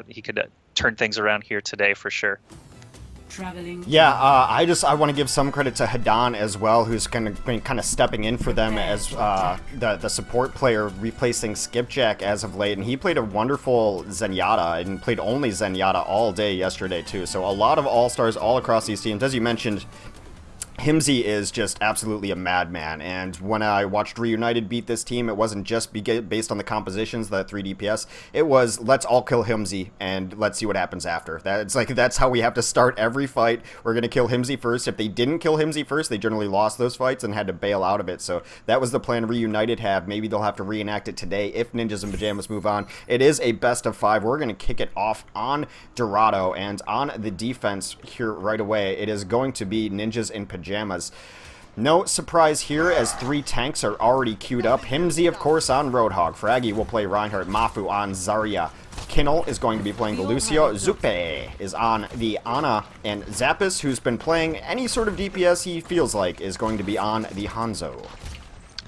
he could turn things around here today for sure. Yeah, I want to give some credit to Hadan as well, who's kind of stepping in for them as the support player, replacing Skipjack as of late, and he played a wonderful Zenyatta and played only Zenyatta all day yesterday too. So a lot of all-stars all across these teams. As you mentioned, Himsy is just absolutely a madman, and when I watched Reunited beat this team, it wasn't just based on the compositions, the 3 DPS, it was let's all kill Himsy and let's see what happens after. That's how we have to start every fight. We're going to kill Himsy first. If they didn't kill Himsy first, they generally lost those fights and had to bail out of it, so that was the plan Reunited have. Maybe they'll have to reenact it today if Ninjas and Pyjamas move on. It is a best of 5. We're going to kick it off on Dorado, and on the defense here right away, it is going to be Ninjas and Pyjamas. No surprise here, as 3 tanks are already queued up. Himsy, of course, on Roadhog. Fraggy will play Reinhardt. Mafu on Zarya. Kinnel is going to be playing the Lucio. Zupe is on the Ana. And Zappis, who's been playing any sort of DPS he feels like, is going to be on the Hanzo.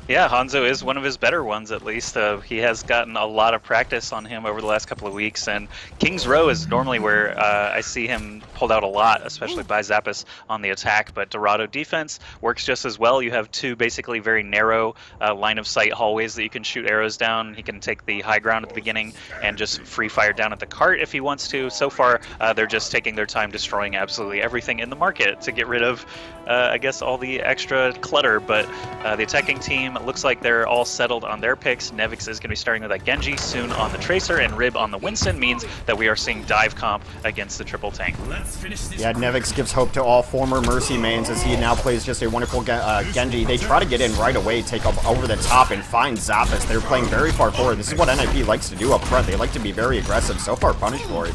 Yeah, Hanzo is one of his better ones, at least. He has gotten a lot of practice on him over the last couple of weeks, and King's Row is normally where I see him pulled out a lot, especially by Zappis on the attack, but Dorado defense works just as well. You have 2 basically very narrow line-of-sight hallways that you can shoot arrows down. He can take the high ground at the beginning and just free fire down at the cart if he wants to. So far, they're just taking their time destroying absolutely everything in the market to get rid of, I guess, all the extra clutter, but the attacking team looks like they're all settled on their picks. Nevix is going to be starting with that Genji, soon on the Tracer, and Rib on the Winston means that we are seeing dive comp against the triple tank. Yeah, Nevix gives hope to all former Mercy mains as he now plays just a wonderful Genji. They try to get in right away, take up over the top, and find Zappis. They're playing very far forward. This is what NIP likes to do up front. They like to be very aggressive. So far, punished for it.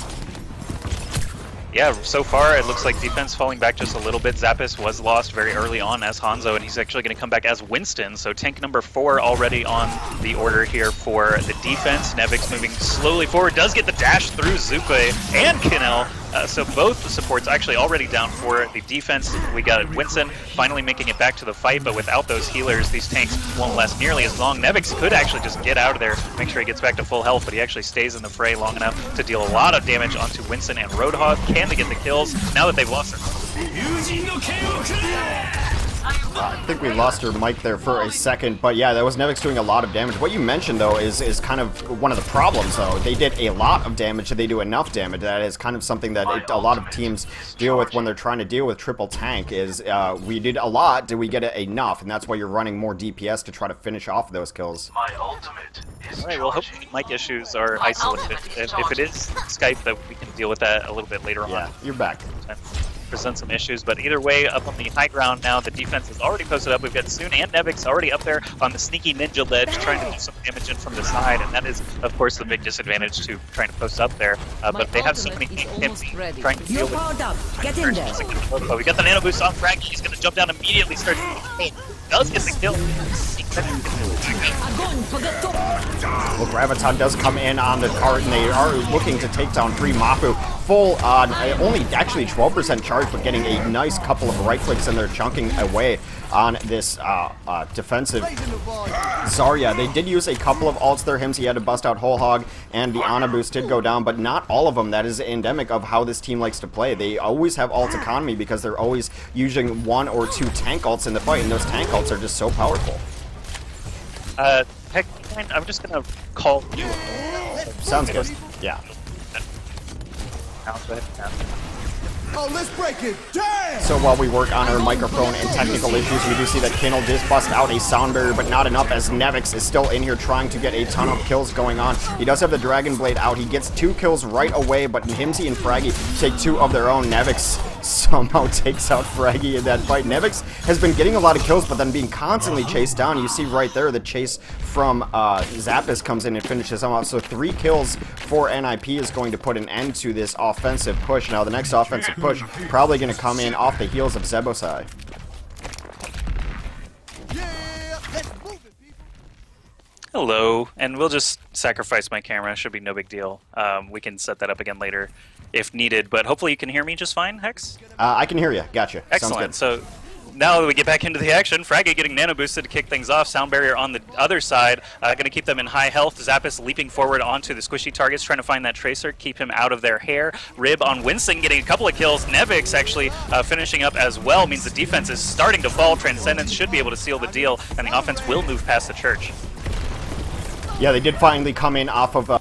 Yeah, so far it looks like defense falling back just a little bit. Zappis was lost very early on as Hanzo, and he's actually going to come back as Winston. So tank number 4 already on the order here for the defense. Nevix moving slowly forward, does get the dash through Zupe and Kinnel. So both the supports actually already down for the defense. We got Winston finally making it back to the fight, but without those healers, these tanks won't last nearly as long. Nevix could actually just get out of there, make sure he gets back to full health, but he actually stays in the fray long enough to deal a lot of damage onto Winston and Roadhog. Can they get the kills now that they've lost their... I think we lost her mic there for a second, but yeah, that was Nevix doing a lot of damage. What you mentioned, though, is kind of one of the problems, though. They did a lot of damage, and they do enough damage. That is kind of something that a lot of teams deal with when they're trying to deal with triple tank, is we did a lot, did we get enough? And that's why you're running more DPS to try to finish off those kills. Alright, well, hopefully mic issues are isolated. If it is Skype, that we can deal with that a little bit later on. Yeah, you're back. Present some issues, but either way, up on the high ground now, the defense is already posted up. We've got Soon and Nevix already up there on the sneaky ninja ledge, trying to do some damage in from the side, and that is, of course, the big disadvantage to trying to post up there. But they have so many teams trying to deal with. Get in there. Oh, we got the nano boost on Fraggy. He's going to jump down immediately, start. Does get the kill. Well, Graviton does come in on the cart, and they are looking to take down 3 Mafu. Full on, only actually 12% charge, but getting a nice couple of right clicks, and they're chunking away on this defensive Zarya. They did use a couple of ults there. Himsy had to bust out Whole Hog, and the Ana boost did go down, but not all of them. That is endemic of how this team likes to play. They always have ult economy because they're always using 1 or 2 tank ults in the fight, and those tank ults are just so powerful. Heck, I'm just gonna call you. Sounds good. Yeah. Oh, let's break it. Damn! So while we work on our microphone and technical issues, we do see that Kinnel does bust out a sound barrier, but not enough, as Nevix is still in here trying to get a ton of kills going on. He does have the Dragon Blade out. He gets 2 kills right away, but Himsy and Fraggy take 2 of their own. Nevix somehow takes out Fraggy in that fight. Nevix has been getting a lot of kills, but then being constantly chased down. You see right there the chase from Zappis comes in and finishes him off. So 3 kills for NIP is going to put an end to this offensive push. Now the next offensive push probably going to come in off the heels of Zebosai. Hello, and we'll just sacrifice my camera. Should be no big deal. We can set that up again later if needed, but hopefully you can hear me just fine, Hex? I can hear you. Gotcha. Excellent. Sounds good. So now we get back into the action. Fraggy getting nano boosted to kick things off. Sound barrier on the other side, going to keep them in high health. Zappis leaping forward onto the squishy targets, trying to find that tracer, keep him out of their hair. Rib on Winston getting a couple of kills. Nevix actually finishing up as well, means the defense is starting to fall. Transcendence should be able to seal the deal, and the offense will move past the church. Yeah, they did finally come in off of the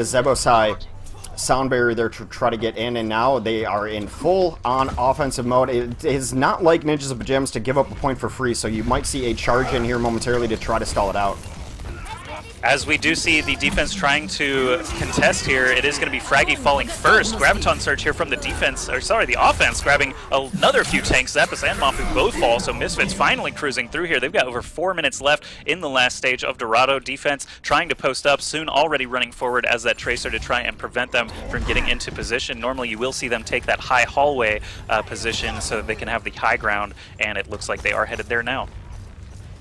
Zebosai sound barrier there to try to get in, and now they are in full-on offensive mode. It is not like Ninjas of Pyjamas to give up a point for free, so you might see a charge in here momentarily to try to stall it out. As we do see the defense trying to contest here, it is going to be Fraggy falling first. Graviton Surge here from the defense, or sorry, the offense, grabbing another few tanks. Zappis and Mafu both fall, so Misfits finally cruising through here. They've got over 4 minutes left in the last stage of Dorado. Defense trying to post up, soon already running forward as that tracer to try and prevent them from getting into position. Normally you will see them take that high hallway position so that they can have the high ground, and it looks like they are headed there now.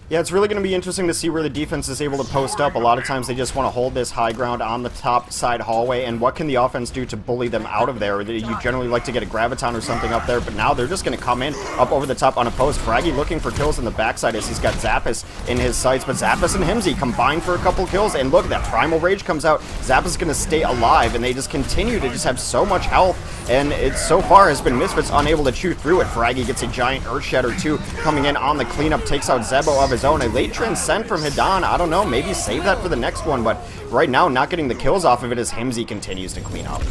Yeah, it's really going to be interesting to see where the defense is able to post up. A lot of times they just want to hold this high ground on the top side hallway, and what can the offense do to bully them out of there? You generally like to get a Graviton or something up there, but now they're just going to come in up over the top unopposed. Fraggy looking for kills in the backside as he's got Zappis in his sights, but Zappis and Himsy combine for a couple kills, and look, that Primal Rage comes out. Zappis is going to stay alive, and they just continue to just have so much health, and it so far has been Misfits unable to chew through it. Fraggy gets a giant Earth Shatter too, coming in on the cleanup, takes out Zebo of his own. A late Transcend from Hidan, I don't know, maybe save that for the next one, but right now not getting the kills off of it as Himsy continues to clean up.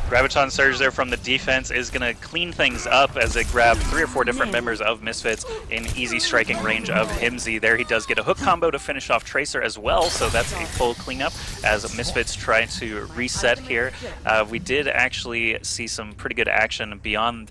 Graviton Surge there from the defense is going to clean things up as they grab 3 or 4 different members of Misfits in easy striking range of Himsy. There he does get a hook combo to finish off Tracer as well, so that's a full cleanup as Misfits try to reset here. We did actually see some pretty good action beyond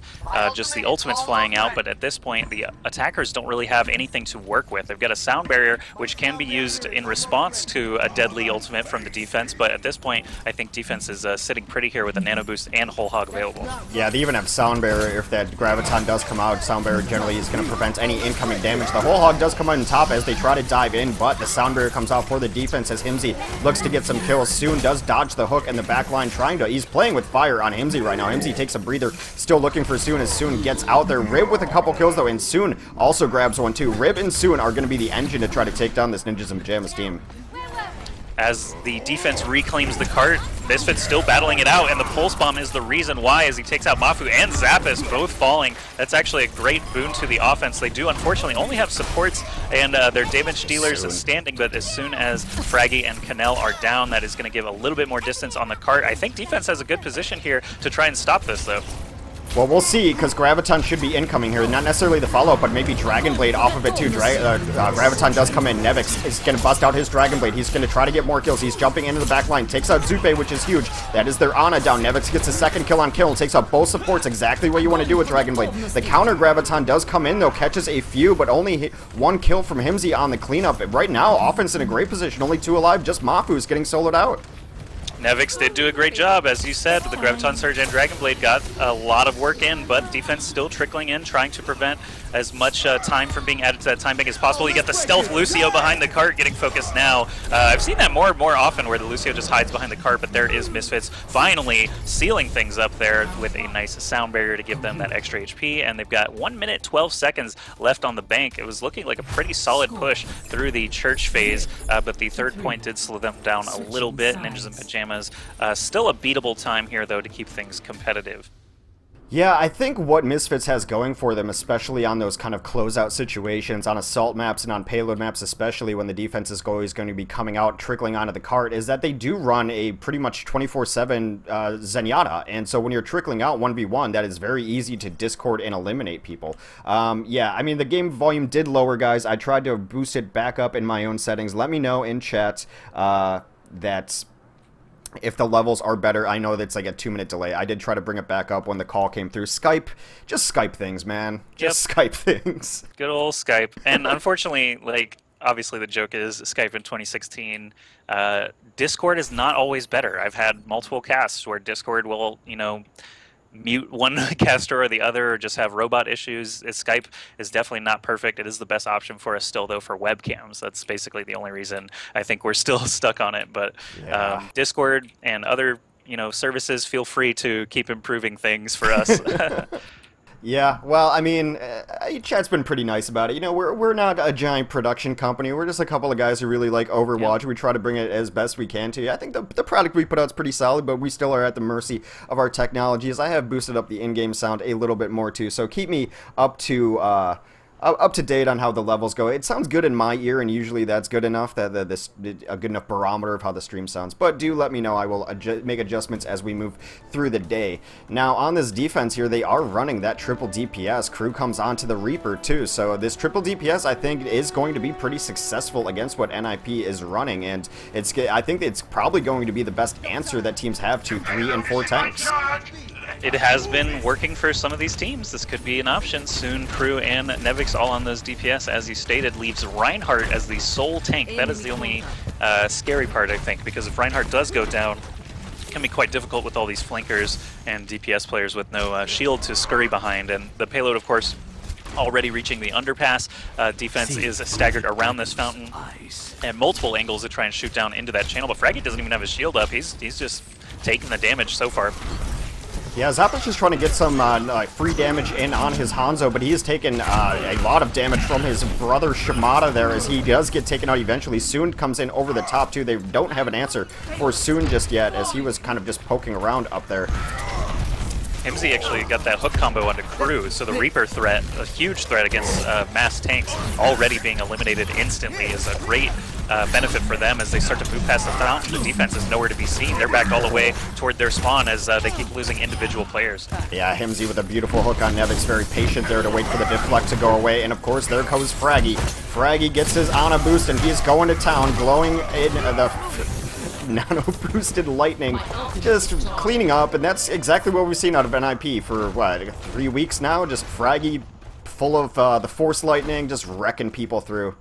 just the ultimates flying out, but at this point the attackers don't really have anything to work with. They've got a sound barrier which can be used in response to a deadly ultimate from the defense, but at this point I think defense is sitting pretty here with a nano boost and whole hog available. Yeah, they even have sound barrier. If that Graviton does come out, sound barrier generally is going to prevent any incoming damage. The whole hog does come out on top as they try to dive in, but the sound barrier comes out for the defense as Himsy looks to get some kills. Soon does dodge the hook in the back line, he's playing with fire on Himsy right now. Himsy takes a breather, still looking for Soon as Soon gets out there. Rib with a couple kills though, and Soon also grabs one too. Rib and Soon are going to be the engine to try to take down this Ninjas and Pyjamas team. As the defense reclaims the cart, Misfits still battling it out, and the Pulse Bomb is the reason why as he takes out Mafu and Zappis, both falling. That's actually a great boon to the offense. They do unfortunately only have supports and their damage dealers standing, but as soon as Fraggy and Canel are down, that is going to give a little bit more distance on the cart. I think defense has a good position here to try and stop this though. Well, we'll see, because Graviton should be incoming here. Not necessarily the follow-up, but maybe Dragon Blade off of it too. Graviton does come in. Nevix is going to bust out his Dragon Blade. He's going to try to get more kills. He's jumping into the back line. Takes out Zupe, which is huge. That is their Ana down. Nevix gets a second kill on kill and takes out both supports. Exactly what you want to do with Dragon Blade. The counter Graviton does come in, though. Catches a few, but only 1 kill from Himsy on the cleanup. Right now, offense in a great position. Only 2 alive. Just Mafu is getting soloed out. Nevix did do a great job, as you said. The Graviton Surge and Dragon Blade got a lot of work in, but defense still trickling in, trying to prevent as much time from being added to that time bank as possible. You get the stealth Lucio behind the cart getting focused now. I've seen that more and more often where the Lucio just hides behind the cart, but there is Misfits finally sealing things up there with a nice sound barrier to give them that extra HP, and they've got 1 minute 12 seconds left on the bank. It was looking like a pretty solid push through the church phase, but the third point did slow them down a little bit. Ninjas and Pyjamas still a beatable time here, though, to keep things competitive. Yeah, I think what Misfits has going for them, especially on those kind of closeout situations, on assault maps and on payload maps especially, when the defense is always going to be coming out, trickling onto the cart, is that they do run a pretty much 24/7 Zenyatta, and so when you're trickling out 1v1, that is very easy to discord and eliminate people. Yeah, I mean, the game volume did lower, guys. I tried to boost it back up in my own settings. Let me know in chat that if the levels are better. I know that's like a 2-minute delay. I did try to bring it back up when the call came through. Skype, just Skype things, man. Just Skype things. Good old Skype. And unfortunately, like, obviously the joke is Skype in 2016. Discord is not always better. I've had multiple casts where Discord will, you know, mute one caster or the other, or just have robot issues. Skype is definitely not perfect. It is the best option for us still, though, for webcams. That's basically the only reason I think we're still stuck on it. But yeah. Discord and other, you know, services, feel free to keep improving things for us. Yeah, well, I mean, chat's been pretty nice about it. You know, we're not a giant production company. We're just a couple of guys who really like Overwatch. Yeah. We try to bring it as best we can to you. I think the product we put out is pretty solid, but we still are at the mercy of our technologies. I have boosted up the in-game sound a little bit more too, so keep me up to date on how the levels go. It sounds good in my ear, and usually that's good enough, that a good enough barometer of how the stream sounds. But do let me know. I will make adjustments as we move through the day. Now, on this defense here, they are running that triple DPS. Crew comes onto the Reaper, too. So this triple DPS, I think, is going to be pretty successful against what NIP is running. And I think it's probably going to be the best answer that teams have to 3 and 4 tanks. It has been working for some of these teams. This could be an option soon. Crew and Nevix all on those DPS, as you stated, leaves Reinhardt as the sole tank. That is the only scary part, I think, because if Reinhardt does go down, it can be quite difficult with all these flankers and DPS players with no shield to scurry behind. And the payload, of course, already reaching the underpass. Defense is staggered around this fountain and multiple angles to try and shoot down into that channel. But Fraggy doesn't even have his shield up. He's just taking the damage so far. Yeah, Zappa's just trying to get some free damage in on his Hanzo, but he has taken a lot of damage from his brother Shimada there, as he does get taken out eventually. Soon comes in over the top, too. They don't have an answer for Soon just yet, as he was kind of just poking around up there. MZ actually got that hook combo onto Crew, so the Reaper threat, a huge threat against mass tanks, already being eliminated instantly, is a great benefit for them as they start to move past the fountain. The defense is nowhere to be seen. They're back all the way toward their spawn as they keep losing individual players. Yeah, Himsy with a beautiful hook on Nevix, very patient there to wait for the deflect to go away, and of course there goes Fraggy. Fraggy gets his Ana boost and he's going to town, glowing in the nano-boosted lightning, just cleaning up, and that's exactly what we've seen out of NIP for, what, 3 weeks now? Just Fraggy full of the Force Lightning, just wrecking people through.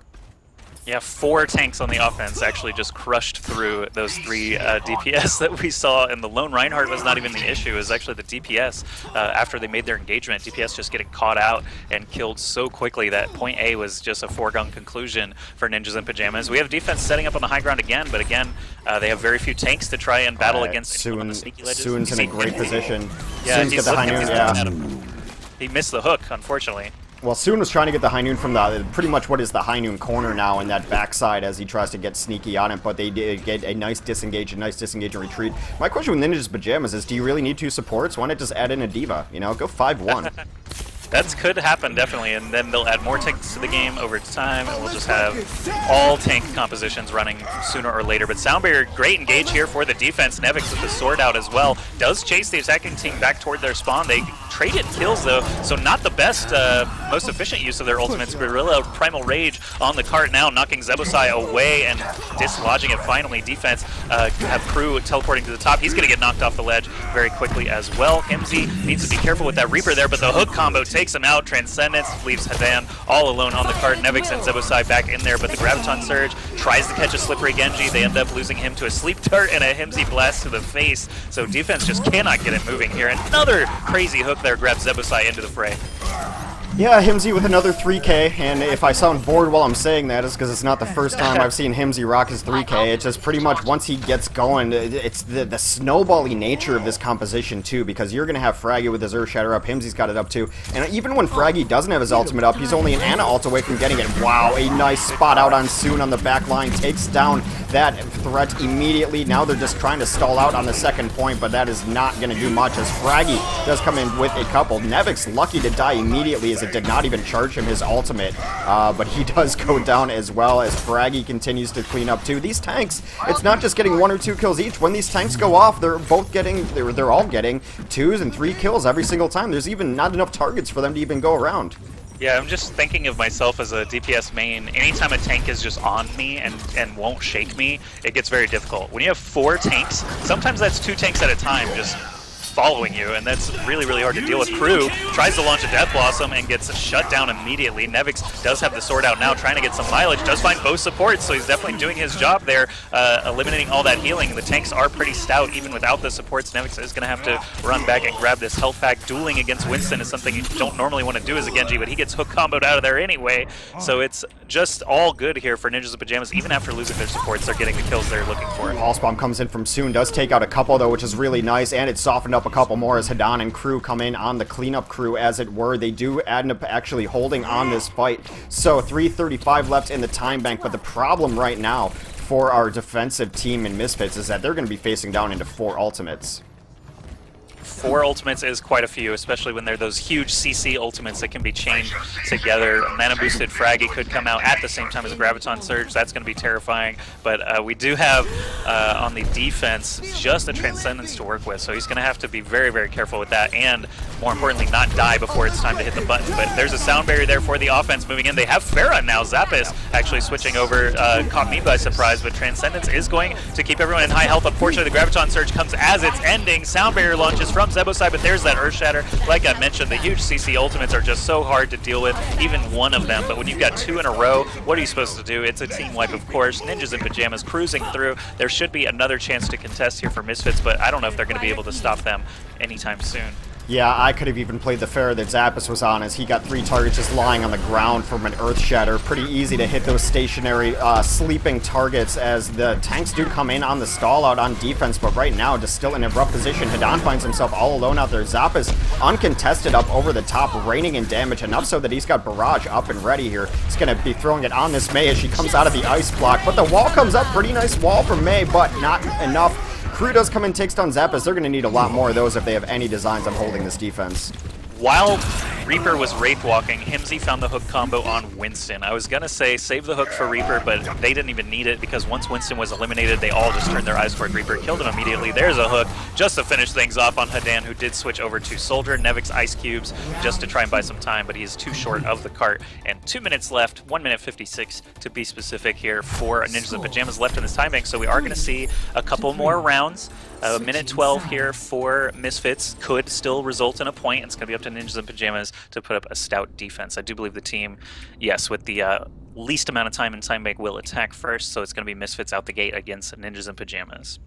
Yeah, 4 tanks on the offense actually just crushed through those 3 DPS that we saw, and the lone Reinhardt was not even the issue. It was actually the DPS after they made their engagement. DPS just getting caught out and killed so quickly that point A was just a foregone conclusion for Ninjas in Pyjamas. We have defense setting up on the high ground again, but again, they have very few tanks to try and battle against anyone on the sneaky ledges. Soon's in a great position. Yeah, Soon's got the high noon, yeah. He missed the hook, unfortunately. Well, Soon was trying to get the high noon from the pretty much what is the high noon corner now in that backside as he tries to get sneaky on it, but they did get a nice disengage and retreat. My question with Ninjas Pyjamas is, do you really need 2 supports? Why not just add in a diva? You know, go 5-1. That could happen, definitely, and then they'll add more tanks to the game over time, and we'll just have all tank compositions running sooner or later. But Soundbarrier, great engage here for the defense. Nevix with the sword out as well. Does chase the attacking team back toward their spawn. They traded kills, though, so not the best, most efficient use of their ultimates. Guerrilla Primal Rage on the cart now, knocking Zebusai away and dislodging it finally. Defense have Crew teleporting to the top. He's going to get knocked off the ledge very quickly as well. Himsy needs to be careful with that Reaper there, but the hook combo takes him out. Transcendence leaves Hadan all alone on the cart. Nevix and Zebusai back in there, but the Graviton Surge tries to catch a slippery Genji. They end up losing him to a sleep dart and a Himsy blast to the face, so defense just cannot get it moving here. Another crazy hook there grabs Zebusai into the fray. Yeah, Himsy with another 3K, and if I sound bored while I'm saying that, it's because it's not the first time I've seen Himsy rock his 3K. It's just pretty much once he gets going, it's the snowbally nature of this composition too, because you're going to have Fraggy with his Earth Shatter up, Himsy's got it up too, and even when Fraggy doesn't have his ultimate up, he's only an Ana ult away from getting it. Wow, a nice spot out on Soon on the back line, takes down that threat immediately. Now they're just trying to stall out on the second point, but that is not going to do much as Fraggy does come in with a couple. Nevix lucky to die immediately as it did not even charge him his ultimate, but he does go down as well as Fraggy continues to clean up too. These tanks, it's not just getting 1 or 2 kills each. When these tanks go off, they're all getting 2s and 3 kills every single time. There's even not enough targets for them to even go around. Yeah, I'm just thinking of myself as a DPS main. Anytime a tank is just on me and won't shake me, it gets very difficult. When you have 4 tanks, sometimes that's 2 tanks at a time just following you, and that's really, really hard to deal with. Crew tries to launch a Death Blossom and gets shut down immediately. Nevix does have the sword out now, trying to get some mileage, does find both supports, so he's definitely doing his job there, eliminating all that healing. The tanks are pretty stout, even without the supports. Nevix is going to have to run back and grab this health pack. Dueling against Winston is something you don't normally want to do as a Genji, but he gets hook comboed out of there anyway, so it's just all good here for Ninjas in Pyjamas. Even after losing their supports, they're getting the kills they're looking for. Pulse Bomb comes in from Soon, does take out a couple though, which is really nice, and it softened up a couple more as Hadan and crew come in on the cleanup crew, as it were. They do end up actually holding on this fight. So 3:35 left in the time bank, but the problem right now for our defensive team in Misfits is that they're going to be facing down into 4 ultimates. 4 ultimates is quite a few, especially when they're those huge CC ultimates that can be chained together. Mana boosted Fraggy could come out at the same time as a Graviton Surge. That's going to be terrifying. But we do have on the defense just a Transcendence to work with, so he's going to have to be very, very careful with that, and more importantly, not die before it's time to hit the button. But there's a sound barrier there for the offense moving in. They have Pharah now. Zappis actually switching over, caught me by surprise, but Transcendence is going to keep everyone in high health. Unfortunately, the Graviton Surge comes as it's ending. Sound barrier launches from Zebo's side, but there's that Earth Shatter. Like I mentioned, the huge CC ultimates are just so hard to deal with, even one of them. But when you've got 2 in a row, what are you supposed to do? It's a team wipe, of course. Ninjas in Pyjamas cruising through. There should be another chance to contest here for Misfits, but I don't know if they're going to be able to stop them anytime soon. Yeah, I could have even played the Pharah that Zappis was on, as he got 3 targets just lying on the ground from an Earth Shatter. Pretty easy to hit those stationary, sleeping targets, as the tanks do come in on the stall out on defense, but right now, just still in a rough position. Hadan finds himself all alone out there. Zappis uncontested up over the top, raining in damage, enough so that he's got Barrage up and ready here. He's going to be throwing it on this Mei as she comes out of the ice block, but the wall comes up. Pretty nice wall from Mei, but not enough. Crew does come and takes down Zappis. They're going to need a lot more of those if they have any designs on holding this defense. While Reaper was Wraith walking, Himsy found the hook combo on Winston. I was going to say save the hook for Reaper, but they didn't even need it, because once Winston was eliminated, they all just turned their eyes toward Reaper, killed him immediately. There's a hook just to finish things off on Hadan, who did switch over to Soldier. Nevic's Ice Cubes just to try and buy some time, but he's too short of the cart. And 2 minutes left, 1 minute 56 to be specific here for Ninjas in Pyjamas left in this time bank, so we are going to see a couple more rounds. Minute 12 here for Misfits could still result in a point. It's going to be up to Ninjas in Pyjamas to put up a stout defense. I do believe the team, yes, with the least amount of time in time bank will attack first, so it's going to be Misfits out the gate against Ninjas in Pyjamas.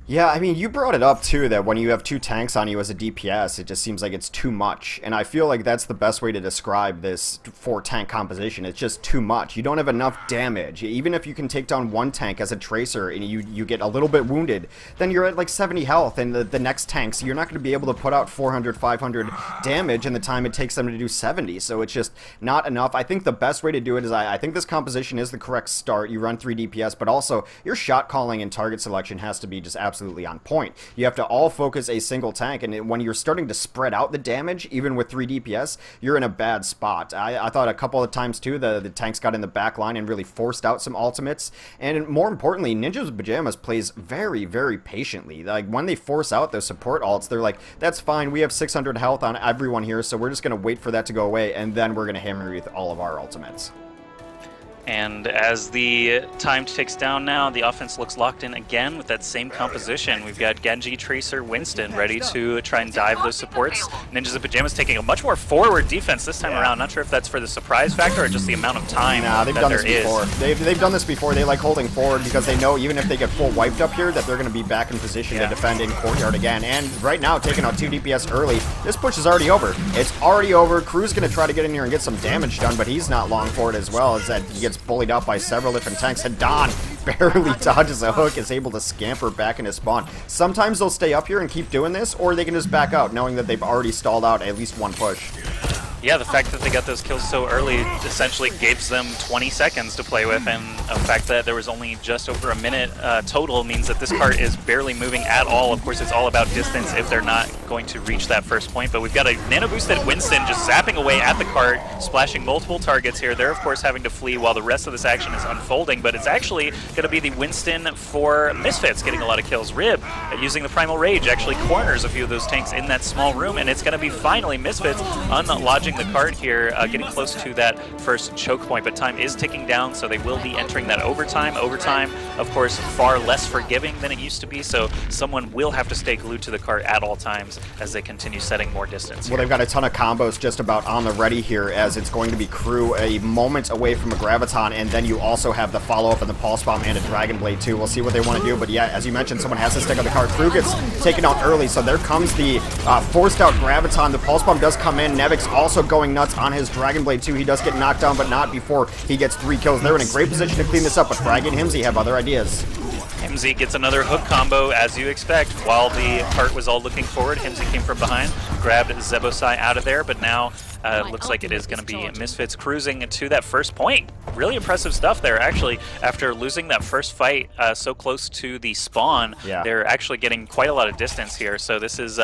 Yeah, I mean, you brought it up, too, that when you have 2 tanks on you as a DPS, it just seems like it's too much. And I feel like that's the best way to describe this 4-tank composition. It's just too much. You don't have enough damage. Even if you can take down 1 tank as a Tracer and you get a little bit wounded, then you're at like 70 health, and the next tanks, you're not going to be able to put out 400, 500 damage in the time it takes them to do 70. So it's just not enough. I think the best way to do it is, I think this composition is the correct start. You run 3 DPS, but also your shot calling and target selection has to be just absolutely on point. You have to all focus a single tank, and when you're starting to spread out the damage, even with 3 DPS, you're in a bad spot. I thought a couple of times too the tanks got in the back line and really forced out some ultimates, and more importantly, Ninjas in Pyjamas plays very, very patiently. Like, when they force out those support ults, they're like, that's fine, we have 600 health on everyone here, so we're just going to wait for that to go away, and then we're going to hammer with all of our ultimates. And as the time ticks down now, the offense looks locked in again with that same composition. We've got Genji, Tracer, Winston ready to try and dive those supports. Ninjas in Pyjamas taking a much more forward defense this time around. Not sure if that's for the surprise factor or just the amount of time they've done this before. They've done this before. They like holding forward because they know even if they get full wiped up here that they're going to be back in position to defend in courtyard again. And right now, taking out 2 DPS early, this push is already over. It's already over. Crew's going to try to get in here and get some damage done, but he's not long for it as well, as that he gets bullied out by several different tanks. Hadan barely dodges a hook, is able to scamper back into spawn. Sometimes they'll stay up here and keep doing this, or they can just back out, knowing that they've already stalled out at least 1 push. Yeah, the fact that they got those kills so early essentially gives them 20 seconds to play with, and the fact that there was only just over a minute total means that this cart is barely moving at all. Of course, it's all about distance if they're not going to reach that first point, but we've got a nano-boosted Winston just zapping away at the cart, splashing multiple targets here. They're, of course, having to flee while the rest of this action is unfolding, but it's actually going to be the Winston for Misfits getting a lot of kills. Rib, using the Primal Rage, actually corners a few of those tanks in that small room, and it's going to be finally Misfits unlodging the cart here, getting close to that first choke point, but time is ticking down, so they will be entering that overtime. Overtime, of course, far less forgiving than it used to be, so someone will have to stay glued to the cart at all times as they continue setting more distance. Well, they've got a ton of combos just about on the ready here, as it's going to be Crew a moment away from a Graviton, and then you also have the follow-up and the Pulse Bomb and a Dragon Blade too. We'll see what they want to do, but yeah, as you mentioned, someone has to stick on the cart. Crew gets taken out early, so there comes the forced out Graviton. The Pulse Bomb does come in. Nevic's also going nuts on his Dragon Blade too. He does get knocked down, but not before he gets 3 kills. They're in a great position to clean this up, but Fraggy and Himsy have other ideas. Himsy gets another hook combo, as you expect. While the cart was all looking forward, Himsy came from behind, grabbed Zebosai out of there, but now looks like it is going to be Misfits cruising to that first point. Really impressive stuff there, actually. After losing that first fight so close to the spawn, they're actually getting quite a lot of distance here. So this is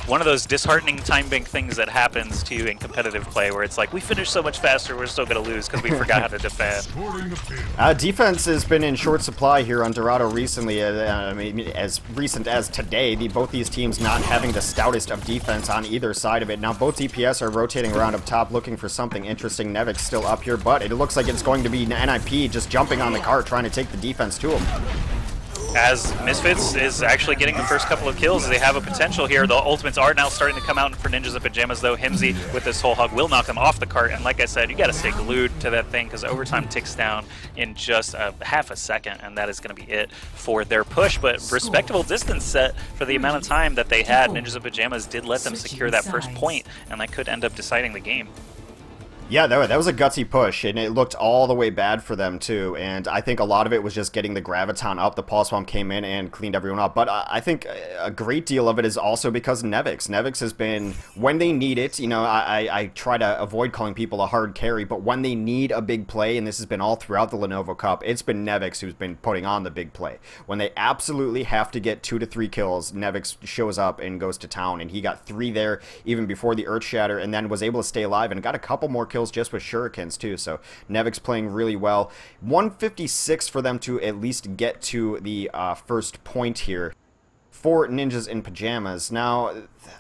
one of those disheartening time bank things that happens to you in competitive play, where it's like, we finished so much faster, we're still going to lose because we forgot how to defend. Defense has been in short supply here on Dorado recently. I mean, as recent as today, both these teams not having the stoutest of defense on either side of it. Now both DPS are rotating around up top looking for something interesting. Nevix still up here, but it looks like it's going to be NIP just jumping on the cart trying to take the defense to him. As Misfits is actually getting the first couple of kills, they have a potential here. The ultimates are now starting to come out for Ninjas in Pyjamas, though. Himsy with this whole hug will knock them off the cart, and like I said, you gotta stay glued to that thing because overtime ticks down in just half a second, and that is gonna be it for their push. But respectable distance set for the amount of time that they had. Ninjas in Pyjamas did let them secure that first point, and that could end up deciding the game. Yeah, that was a gutsy push, and it looked all the way bad for them, too. And I think a lot of it was just getting the Graviton up. The Pulse Bomb came in and cleaned everyone up. But I think a great deal of it is also because Nevix. Nevix has been, when they need it, you know, I try to avoid calling people a hard carry, but when they need a big play, and this has been all throughout the Lenovo Cup, it's been Nevix who's been putting on the big play. When they absolutely have to get 2 to 3 kills, Nevix shows up and goes to town. And he got 3 there even before the Earth Shatter, and then was able to stay alive and got a couple more kills just with shurikens too. So Nevix playing really well. 156 for them to at least get to the first point here for Ninjas in Pyjamas. Now,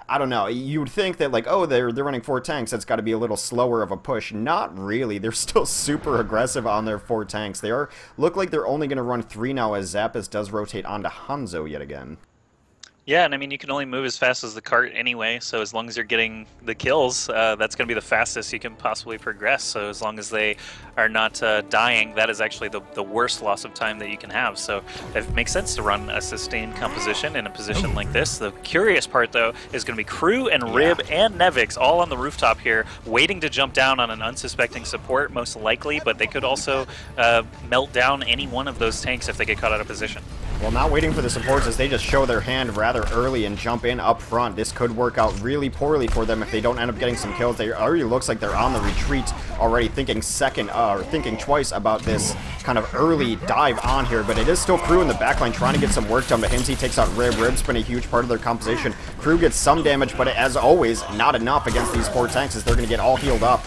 I don't know, you would think that like, oh, they're running 4 tanks, that's got to be a little slower of a push. Not really. They're still super aggressive on their 4 tanks. They look like they're only going to run 3 now, as Zappis does rotate onto Hanzo yet again. Yeah, and I mean, you can only move as fast as the cart anyway, so as long as you're getting the kills, that's going to be the fastest you can possibly progress. So as long as they are not dying, that is actually the worst loss of time that you can have. So it makes sense to run a sustained composition in a position like this. The curious part, though, is going to be Crew and Rib and Nevix all on the rooftop here, waiting to jump down on an unsuspecting support, most likely, but they could also melt down any one of those tanks if they get caught out of position. Well, not waiting for the supports as they just show their hand rather early and jump in up front. This could work out really poorly for them if they don't end up getting some kills. They already looks like they're on the retreat already, thinking thinking twice about this kind of early dive on here. But it is still Crew in the backline trying to get some work done. But Himsy takes out Rib. Rib's been a huge part of their composition. Crew gets some damage, but as always, not enough against these 4 tanks as they're going to get all healed up.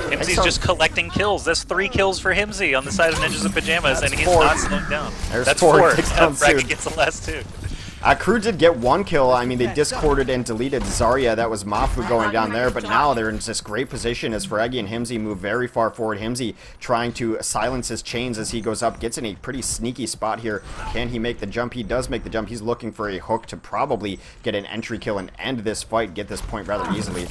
Himsy's just collecting kills. That's 3 kills for Himsy on the side of Ninjas in Pyjamas, and he's 4. not slowing down. That's 4. Down Bracket gets the last 2. Crew did get 1 kill. I mean, they discorded and deleted Zarya. That was Mafu going down there, but now they're in this great position as Fraggy and Himsy move very far forward. Himsy trying to silence his chains as he goes up, gets in a pretty sneaky spot here. Can he make the jump? He does make the jump. He's looking for a hook to probably get an entry kill and end this fight, get this point rather easily.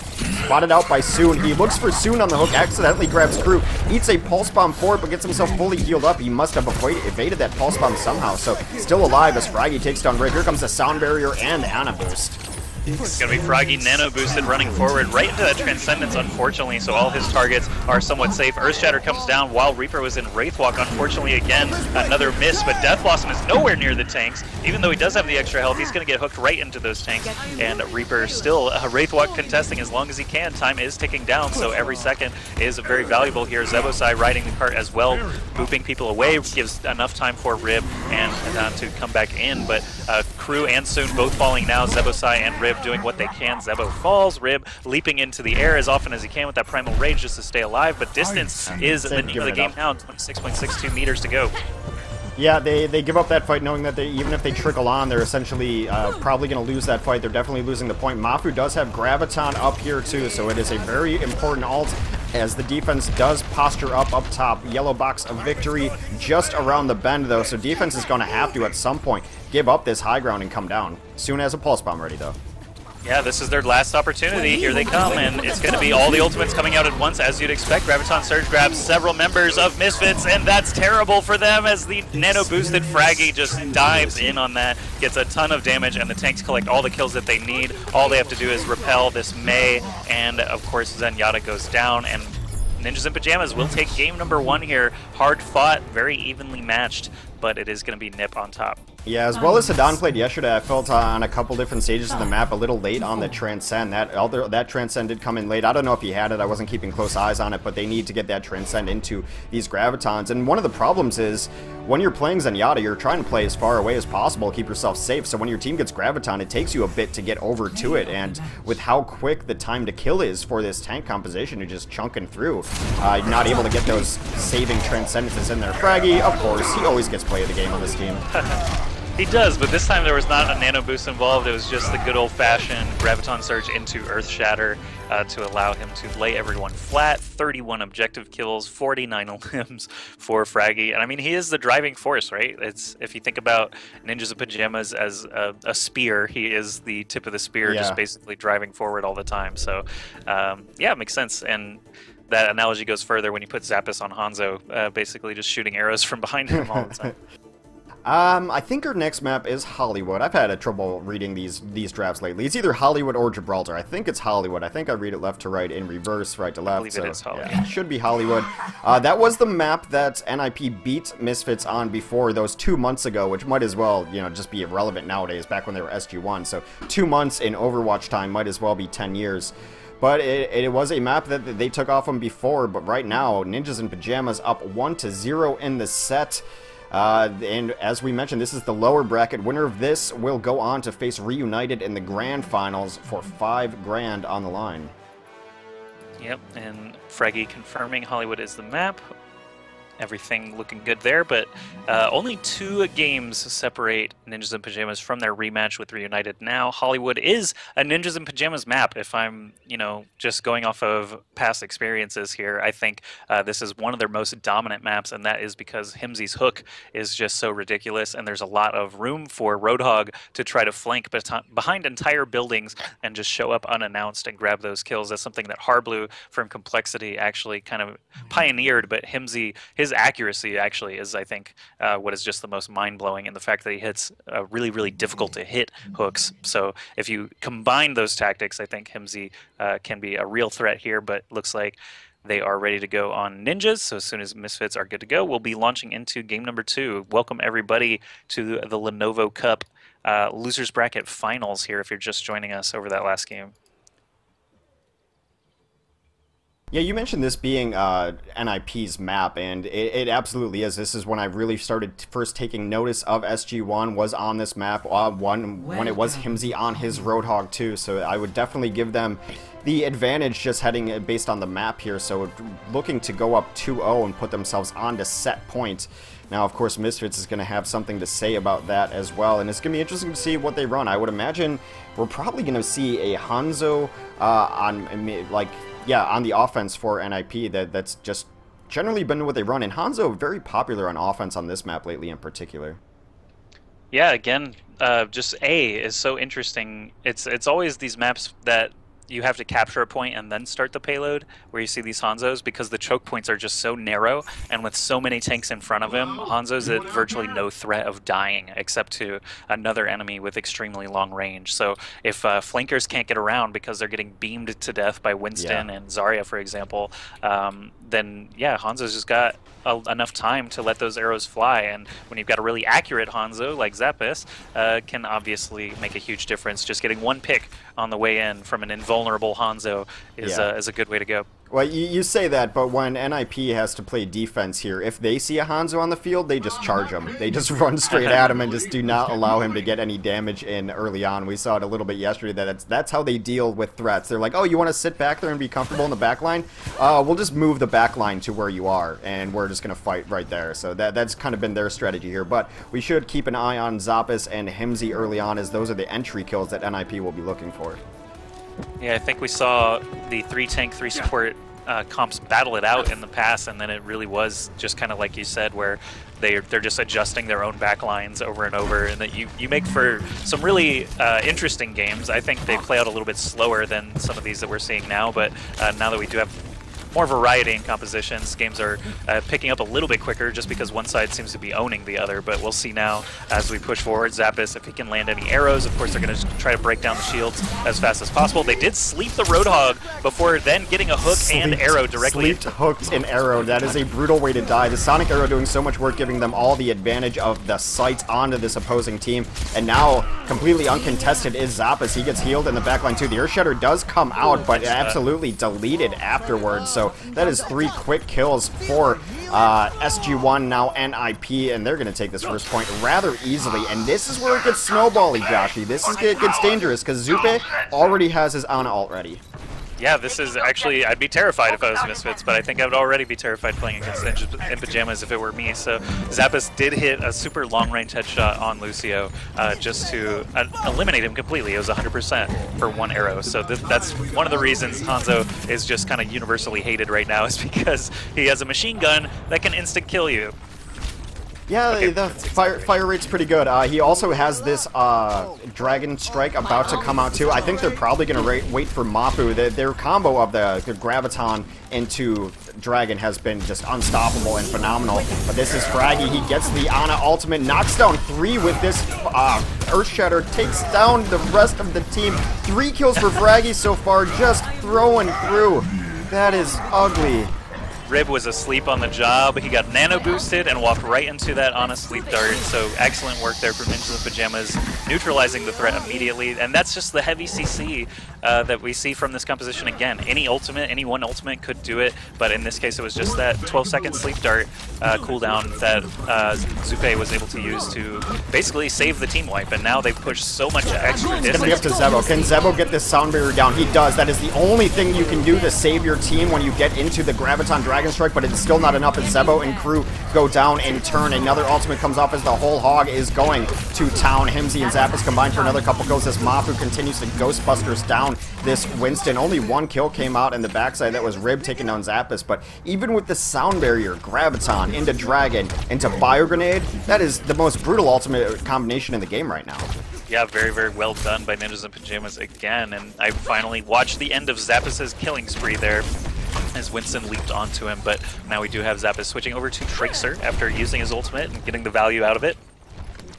Spotted out by Soon. He looks for Soon on the hook, accidentally grabs Crew, eats a pulse bomb for it, but gets himself fully healed up. He must have evaded that pulse bomb somehow, so still alive as Fraggy takes down Ray. Here comes the sound barrier and Ana Boost. It's going to be Froggy nano boosted running forward right into that Transcendence, unfortunately, so all his targets are somewhat safe. Earthshatter comes down while Reaper was in Wraithwalk. Unfortunately, again, another miss, but Death Blossom is nowhere near the tanks. Even though he does have the extra health, he's going to get hooked right into those tanks. And Reaper still Wraithwalk contesting as long as he can. Time is ticking down, so every second is very valuable here. Zebosai riding the cart as well, booping people away, gives enough time for Rib and to come back in. But Crew and Soon both falling now. Zebosai and Rib doing what they can. Zebo falls, Rib leaping into the air as often as he can with that Primal Rage just to stay alive, but distance is the name of the game now. 26.62 meters to go. Yeah, they give up that fight knowing that even if they trickle on, they're essentially probably going to lose that fight. They're definitely losing the point. Mafu does have Graviton up here too, so it is a very important ult as the defense does posture up top. Yellow box of victory just around the bend though, so defense is going to have to at some point give up this high ground and come down. Soon as a pulse bomb ready though. Yeah, this is their last opportunity. Here they come, and it's going to be all the ultimates coming out at once, as you'd expect. Graviton Surge grabs several members of Misfits, and that's terrible for them as the nano-boosted Fraggy just dives in on that, gets a ton of damage, and the tanks collect all the kills that they need. All they have to do is repel this Mei, and of course Zenyatta goes down, and Ninjas in Pyjamas will take game number 1 here. Hard fought, very evenly matched. but it is going to be Nip on top. Yeah, as well as Hadan played yesterday, I felt on a couple different stages of the map a little late on the Transcend. That Transcend did come in late. I don't know if he had it. I wasn't keeping close eyes on it, but they need to get that Transcend into these Gravitons. And one of the problems is when you're playing Zenyatta, you're trying to play as far away as possible, keep yourself safe. So when your team gets Graviton, it takes you a bit to get over to it. And with how quick the time to kill is for this tank composition, you're just chunking through. You're not able to get those saving Transcendences in there. Fraggy, of course, he always gets play of the game on this team. He does, but this time there was not a nano boost involved. It was just the good old-fashioned Graviton Surge into Earth Shatter to allow him to lay everyone flat. 31 objective kills, 49 limbs for Fraggy. And I mean, he is the driving force, right? It's, if you think about Ninjas in Pyjamas as a spear, he is the tip of the spear, just basically driving forward all the time. So, yeah, it makes sense. And that analogy goes further when you put Zappis on Hanzo, basically just shooting arrows from behind him all the time. I think our next map is Hollywood. I've had a trouble reading these drafts lately. It's either Hollywood or Gibraltar. I think it's Hollywood. I think I read it left to right in reverse, right to left. I believe it is Hollywood. Yeah, it should be Hollywood. That was the map that NIP beat Misfits on before those 2 months ago, which might as well, you know, just be irrelevant nowadays, back when they were SG1. So 2 months in Overwatch time might as well be 10 years. But it was a map that they took off them before, but right now, Ninjas in Pyjamas up 1-0 in the set. And as we mentioned, this is the lower bracket. Winner of this will go on to face Reunited in the grand finals for $5 grand on the line. Yep, and Fraggy confirming Hollywood is the map. Everything looking good there, but only 2 games separate Ninjas in Pyjamas from their rematch with Reunited now. Hollywood is a Ninjas in Pyjamas map. If I'm, you know, just going off of past experiences here, I think this is one of their most dominant maps, and that is because Himsy's hook is just so ridiculous, and there's a lot of room for Roadhog to try to flank behind entire buildings and just show up unannounced and grab those kills. That's something that Harblue from Complexity actually kind of pioneered, but Himsy, his accuracy actually is, I think, what is just the most mind-blowing, and the fact that he hits really, really difficult to hit hooks. So if you combine those tactics, I think Himsy can be a real threat here, but looks like they are ready to go on Ninjas. So as soon as Misfits are good to go, we'll be launching into game number 2. Welcome everybody to the Lenovo Cup Losers Bracket Finals here if you're just joining us over that last game. Yeah, you mentioned this being NIP's map, and it absolutely is. This is when I really started first taking notice of SG1 was on this map, when it was Himsy on his Roadhog too, so I would definitely give them the advantage just heading based on the map here, so looking to go up 2-0 and put themselves on to set point. Now, of course, Misfits is going to have something to say about that as well, and it's going to be interesting to see what they run. I would imagine we're probably going to see a Hanzo on the offense for NIP. That's just generally been what they run, and Hanzo very popular on offense on this map lately in particular. Yeah, again, just A is so interesting. It's always these maps that you have to capture a point and then start the payload, where you see these Hanzos, because the choke points are just so narrow, and with so many tanks in front of him, Hanzo's at virtually no threat of dying except to another enemy with extremely long range. So if flankers can't get around because they're getting beamed to death by Winston and Zarya, for example, then yeah, Hanzo's just got enough time to let those arrows fly, and when you've got a really accurate Hanzo like Zappis, can obviously make a huge difference. Just getting one pick on the way in from an invulnerable Hanzo is a good way to go. Well, you say that, but when NIP has to play defense here, if they see a Hanzo on the field, they just charge him. They just run straight at him and just do not allow him to get any damage in early on. We saw it a little bit yesterday that that's how they deal with threats. They're like, oh, you want to sit back there and be comfortable in the back line? We'll just move the back line to where you are, and we're just going to fight right there. So that's kind of been their strategy here. But we should keep an eye on Zappis and Himsy early on, as those are the entry kills that NIP will be looking for. Yeah, I think we saw the 3 tank, 3 support comps battle it out in the past, and then it really was just kind of like you said, where they're just adjusting their own back lines over and over, and that you make for some really interesting games. I think they play out a little bit slower than some of these that we're seeing now, but now that we do have more variety in compositions. Games are picking up a little bit quicker just because one side seems to be owning the other, but we'll see now as we push forward. Zappis, if he can land any arrows, of course they're going to try to break down the shields as fast as possible. They did sleep the Roadhog before then getting a hook and arrow directly. Sleeped, hooked, and arrow. That is a brutal way to die. The Sonic Arrow doing so much work, giving them all the advantage of the sight onto this opposing team, and now completely uncontested is Zappis. He gets healed in the backline too. The Earth Shatter does come out, but absolutely deleted afterwards. So that is 3 quick kills for SG1, now NIP, and they're going to take this first point rather easily. And this is where it gets snowbally, Joshy. This is it gets dangerous because Zupe already has his Ana ult ready. Yeah, this is actually, I'd be terrified if I was Misfits, but I think I would already be terrified playing against in Pyjamas if it were me. So Zappis did hit a super long-range headshot on Lucio just to eliminate him completely. It was 100% for 1 arrow. So that's one of the reasons Hanzo is just kind of universally hated right now, is because he has a machine gun that can instant kill you. Yeah, okay, the fire rate's pretty good. He also has this Dragon Strike about to come out too. I think they're probably going to wait for Mapu. Their combo of the Graviton into Dragon has been just unstoppable and phenomenal. But this is Fraggy. He gets the Ana ultimate, knocks down 3 with this Earth Shatter, takes down the rest of the team. 3 kills for Fraggy so far, just throwing through. That is ugly. Rib was asleep on the job. He got nano boosted and walked right into that on a sleep dart. So excellent work there from Ninjas in Pyjamas, neutralizing the threat immediately. And that's just the heavy CC that we see from this composition again. Any ultimate, any one ultimate could do it, but in this case it was just that 12-second sleep dart cooldown that Zupe was able to use to basically save the team wipe. And now they've pushed so much extra distance. It's going to be up to Zebo. Can Zebo get this sound barrier down? He does. That is the only thing you can do to save your team when you get into the Graviton Dragon Strike, but it's still not enough as Zebo and crew go down in turn. Another ultimate comes off as the whole hog is going to town. Himsy and Zappis combined for another couple kills as Mafu continues to Ghostbusters down this Winston. Only 1 kill came out in the backside. That was Rib taking down Zappis, but even with the sound barrier, Graviton into Dragon into Bio Grenade, that is the most brutal ultimate combination in the game right now. Yeah, very, very well done by Ninjas in Pyjamas again, and I finally watched the end of Zappis' killing spree there as Winston leaped onto him, but now we do have Zappis switching over to Tracer after using his ultimate and getting the value out of it.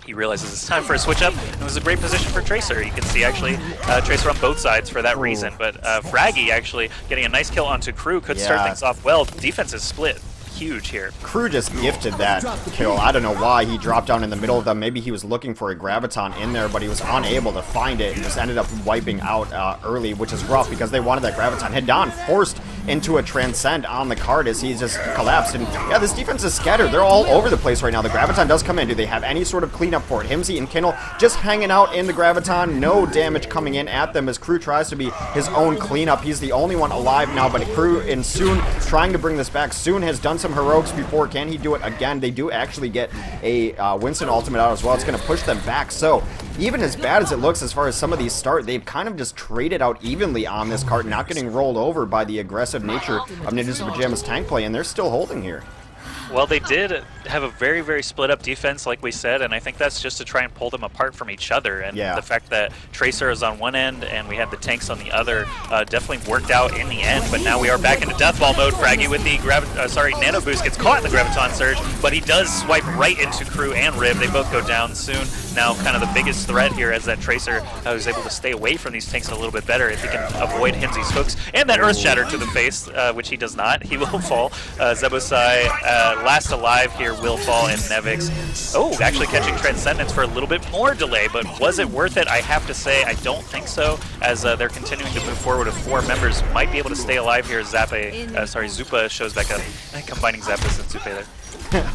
He realizes it's time for a switch up, and it was a great position for Tracer. You can see actually Tracer on both sides for that reason, but Fraggy actually getting a nice kill onto Crew could start things off well. Defense is split. Huge here. Crew just gifted that kill. I don't know why he dropped down in the middle of them. Maybe he was looking for a Graviton in there, but he was unable to find it and just ended up wiping out early, which is rough because they wanted that Graviton. Hedon forced into a Transcend on the card as he just collapsed. And yeah, this defense is scattered. They're all over the place right now. The Graviton does come in. Do they have any sort of cleanup for it? Himsy and Kindle just hanging out in the Graviton. No damage coming in at them as Crew tries to be his own cleanup. He's the only one alive now, but Crew and Soon trying to bring this back. Soon has done some heroics before. Can he do it again? They do actually get a Winston ultimate out as well. It's going to push them back. So even as bad as it looks as far as some of these start, they've kind of just traded out evenly on this card, not getting rolled over by the aggressive nature of Ninjas in Pyjamas tank play, and they're still holding here. Well, they did have a very, very split-up defense, like we said, and I think that's just to try and pull them apart from each other. And the fact that Tracer is on one end and we had the tanks on the other definitely worked out in the end. But now we are back into Deathball mode. Fraggy with the Nano Boost gets caught in the Graviton Surge, but he does swipe right into Crew and Rib. They both go down soon. Now kind of the biggest threat here is that Tracer is able to stay away from these tanks a little bit better if he can avoid Himsy's hooks. And that Earth Shatter to the face, which he does not. He will fall. Zebosai last alive here will fall, and Nevix, actually catching Transcendence for a little bit more delay, but was it worth it? I have to say I don't think so, as they're continuing to move forward with 4 members. Might be able to stay alive here. Zupa shows back up, combining Zappis and Zupe there.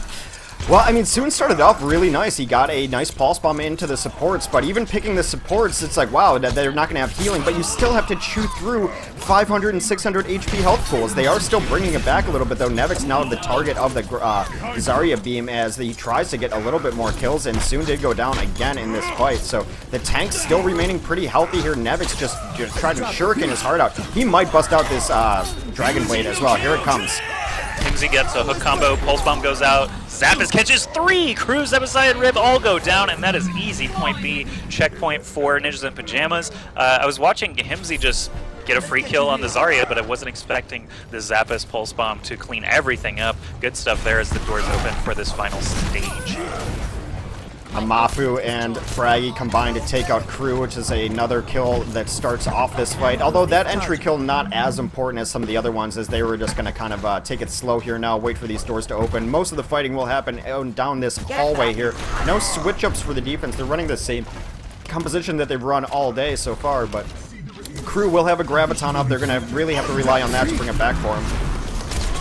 Well, I mean, Soon started off really nice. He got a nice pulse bomb into the supports, but even picking the supports, it's like, wow, they're not going to have healing, but you still have to chew through 500 and 600 HP health pools. They are still bringing it back a little bit, though. Nevix now the target of the Zarya beam as he tries to get a little bit more kills, and Soon did go down again in this fight. So the tank's still remaining pretty healthy here. Nevix just tried to shuriken his heart out. He might bust out this Dragon Blade as well. Here it comes. Himsy gets a hook combo, Pulse Bomb goes out, Zappis catches 3! Crew, Zebosai, and Rib all go down, and that is easy. Point B, checkpoint for Ninjas in Pyjamas. I was watching Himsy just get a free kill on the Zarya, but I wasn't expecting the Zappos Pulse Bomb to clean everything up. Good stuff there as the doors open for this final stage. Amafu and Fraggy combined to take out Crew, which is another kill that starts off this fight. Although that entry kill not as important as some of the other ones, as they were just going to kind of take it slow here now, wait for these doors to open. Most of the fighting will happen down this hallway here. No switch-ups for the defense. They're running the same composition that they've run all day so far, but Crew will have a Graviton up. They're going to really have to rely on that to bring it back for him.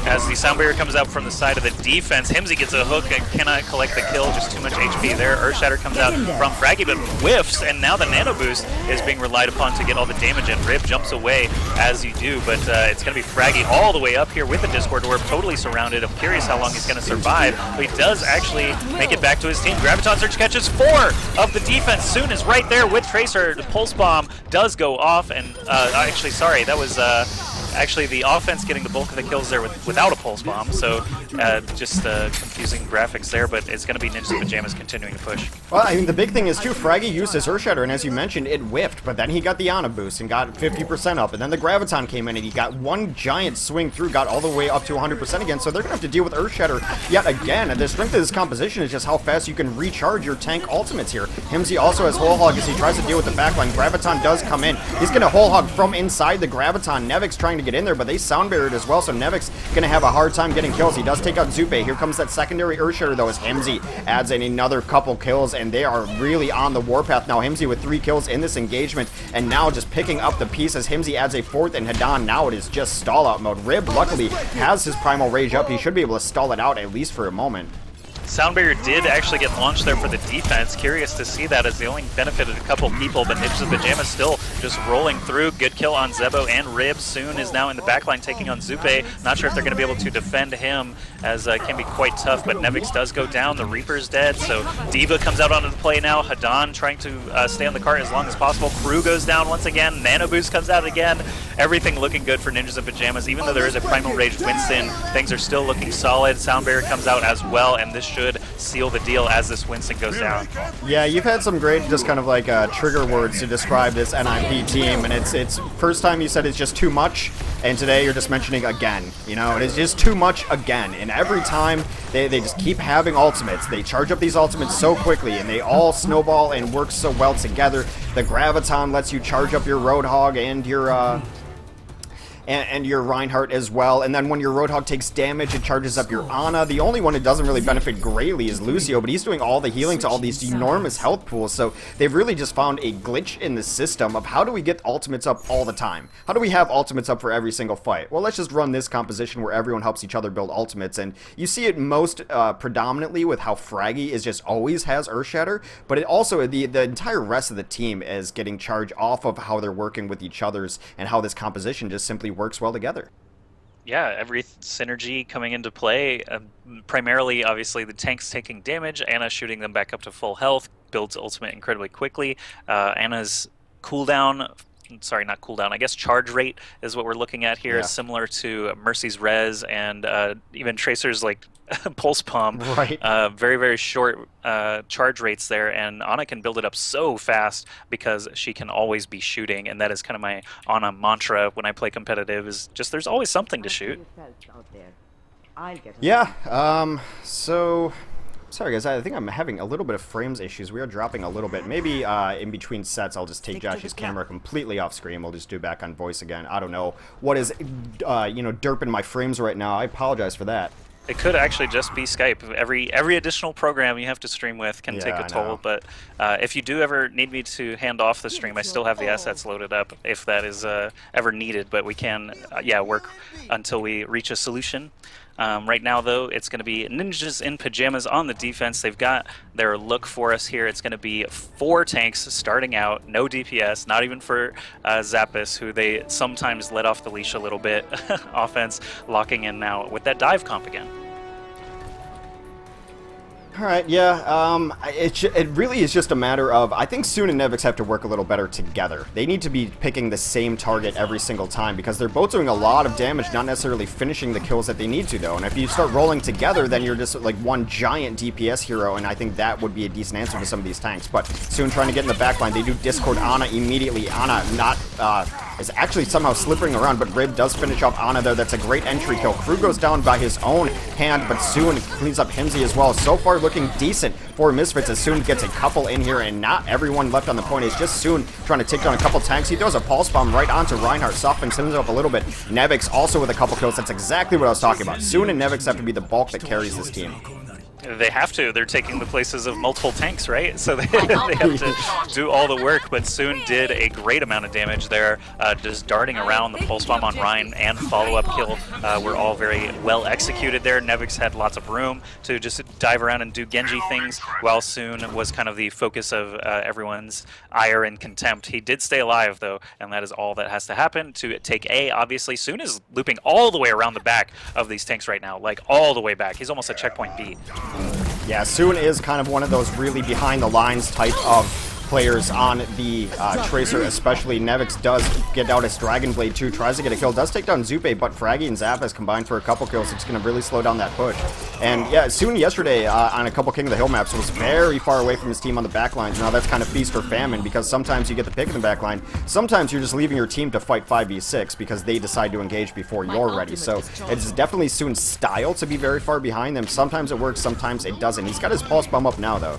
As the sound barrier comes out from the side of the defense, Himsy gets a hook and cannot collect the kill, just too much HP there. Earthshatter comes out from Fraggy, but whiffs, and now the Nano Boost is being relied upon to get all the damage in. Rib jumps away as you do, but it's going to be Fraggy all the way up here with the Discord Orb, totally surrounded. I'm curious how long he's going to survive, but he does actually make it back to his team. Graviton Surge catches 4 of the defense. Soon is right there with Tracer. The Pulse Bomb does go off, and actually, sorry, that was... actually, the offense getting the bulk of the kills there without a Pulse Bomb, so just confusing graphics there, but it's going to be Ninjas in Pyjamas continuing to push. Well, I mean, the big thing is, too, Fraggy used his Earthshatter, and as you mentioned, it whiffed, but then he got the Ana boost and got 50% up, and then the Graviton came in, and he got one giant swing through, got all the way up to 100% again, so they're going to have to deal with Earthshatter yet again, and the strength of this composition is just how fast you can recharge your tank ultimates here. Himsy also has Whole Hog as he tries to deal with the backline. Graviton does come in. He's going to Whole Hog from inside the Graviton. Nevic's trying to get in there, but they sound barriered as well, so Nevic's going to have a hard time getting kills. He does take out Zupe. Here comes that secondary Earthshatter, though, as Himsy adds in another couple kills, and they are really on the warpath now. Himsy with 3 kills in this engagement, and now just picking up the pieces. Himsy adds a 4th, and Hadan, now it is just stall-out mode. Rib, luckily, has his Primal Rage up. He should be able to stall it out, at least for a moment. Sound barrier did actually get launched there for the defense. Curious to see that, as they only benefited a couple people, but Ninjas in Pyjamas still just rolling through. Good kill on Zebo and Rib. Soon is now in the backline taking on Zupe. Not sure if they're going to be able to defend him, as it can be quite tough, but Nevix does go down. The Reaper's dead, so Diva comes out onto the play now. Hadan trying to stay on the cart as long as possible. Crew goes down once again. Nano Boost comes out again. Everything looking good for Ninjas in Pyjamas. Even though there is a Primal Rage Winston, things are still looking solid. Sound barrier comes out as well, and this should seal the deal as this Winston goes down. Yeah, you've had some great just kind of like trigger words to describe this NIP team, and it's first time you said it's just too much, and today you're just mentioning again, you know, it is just too much again, and every time they just keep having ultimates. They charge up these ultimates so quickly, and they all snowball and work so well together. The Graviton lets you charge up your Roadhog and your and your Reinhardt as well, and then when your Roadhog takes damage, it charges up your Ana. The only one who doesn't really benefit greatly is Lucio, but he's doing all the healing to all these enormous health pools, so they've really just found a glitch in the system of how do we get ultimates up all the time? How do we have ultimates up for every single fight? Well, let's just run this composition where everyone helps each other build ultimates, and you see it most predominantly with how Fraggy is just always has Earthshatter, but it also, the entire rest of the team is getting charged off of how they're working with each other's and how this composition just simply works well together. Yeah, every synergy coming into play. Primarily, obviously, the tanks taking damage, Ana shooting them back up to full health, builds ultimate incredibly quickly. Ana's cooldown, sorry, not cooldown, I guess charge rate is what we're looking at here, similar to Mercy's res and even Tracer's like Pulse Bomb. Right. Very, very short charge rates there, and Ana can build it up so fast because she can always be shooting, and that is kind of my Ana mantra when I play competitive, is just there's always something to shoot. Yeah, so... Sorry guys, I think I'm having a little bit of frames issues. We are dropping a little bit. Maybe in between sets I'll just take Josh's camera completely off screen. We'll just do back on voice again. I don't know what is, you know, derping my frames right now. I apologize for that. It could actually just be Skype. Every additional program you have to stream with can take a toll, but if you do ever need me to hand off the stream, I still have the assets loaded up if that is ever needed, but we can, work until we reach a solution. Right now, though, it's going to be Ninjas in Pyjamas on the defense. They've got their look for us here. It's going to be 4 tanks starting out, no DPS, not even for Zappos, who they sometimes let off the leash a little bit. Offense locking in now with that dive comp again. Alright, yeah, it really is just a matter of, I think Soon and Nevix have to work a little better together. They need to be picking the same target every single time, because they're both doing a lot of damage, not necessarily finishing the kills that they need to, though. And if you start rolling together, then you're just like one giant DPS hero, and I think that would be a decent answer to some of these tanks. But Soon trying to get in the backline, they do Discord Ana immediately. Ana not is actually somehow slipping around, but Rib does finish off Ana there. That's a great entry kill. Crew goes down by his own hand, but Soon cleans up Himsy as well. So far looking decent for Misfits as Soon gets a couple in here, and not everyone left on the point. It's just Soon trying to take down a couple tanks. He throws a pulse bomb right onto Reinhardt, softens him up a little bit. Nevix also with a couple kills. That's exactly what I was talking about. Soon and Nevix have to be the bulk that carries this team. They have to. They're taking the places of multiple tanks, right? So they have to do all the work, but Soon did a great amount of damage there, just darting around. The pulse bomb on Ryan and follow-up kill were all very well executed there. Nevix had lots of room to just dive around and do Genji things, while Soon was kind of the focus of everyone's ire and contempt. He did stay alive, though, and that is all that has to happen to take A. Obviously, Soon is looping all the way around the back of these tanks right now, like all the way back. He's almost at checkpoint B. Yeah, Soon is kind of one of those really behind-the-lines type of players on the Tracer, especially. Nevix does get out his Dragon Blade too, tries to get a kill, does take down Zupe, but Fraggy and Zappas combined for a couple kills. It's going to really slow down that push. And yeah, Soon yesterday on a couple King of the Hill maps was very far away from his team on the backlines. Now that's kind of feast or famine, because sometimes you get the pick in the backline, sometimes you're just leaving your team to fight 5v6 because they decide to engage before you're ready. So it's definitely Soon's style to be very far behind them. Sometimes it works, sometimes it doesn't. He's got his pulse bomb up now though.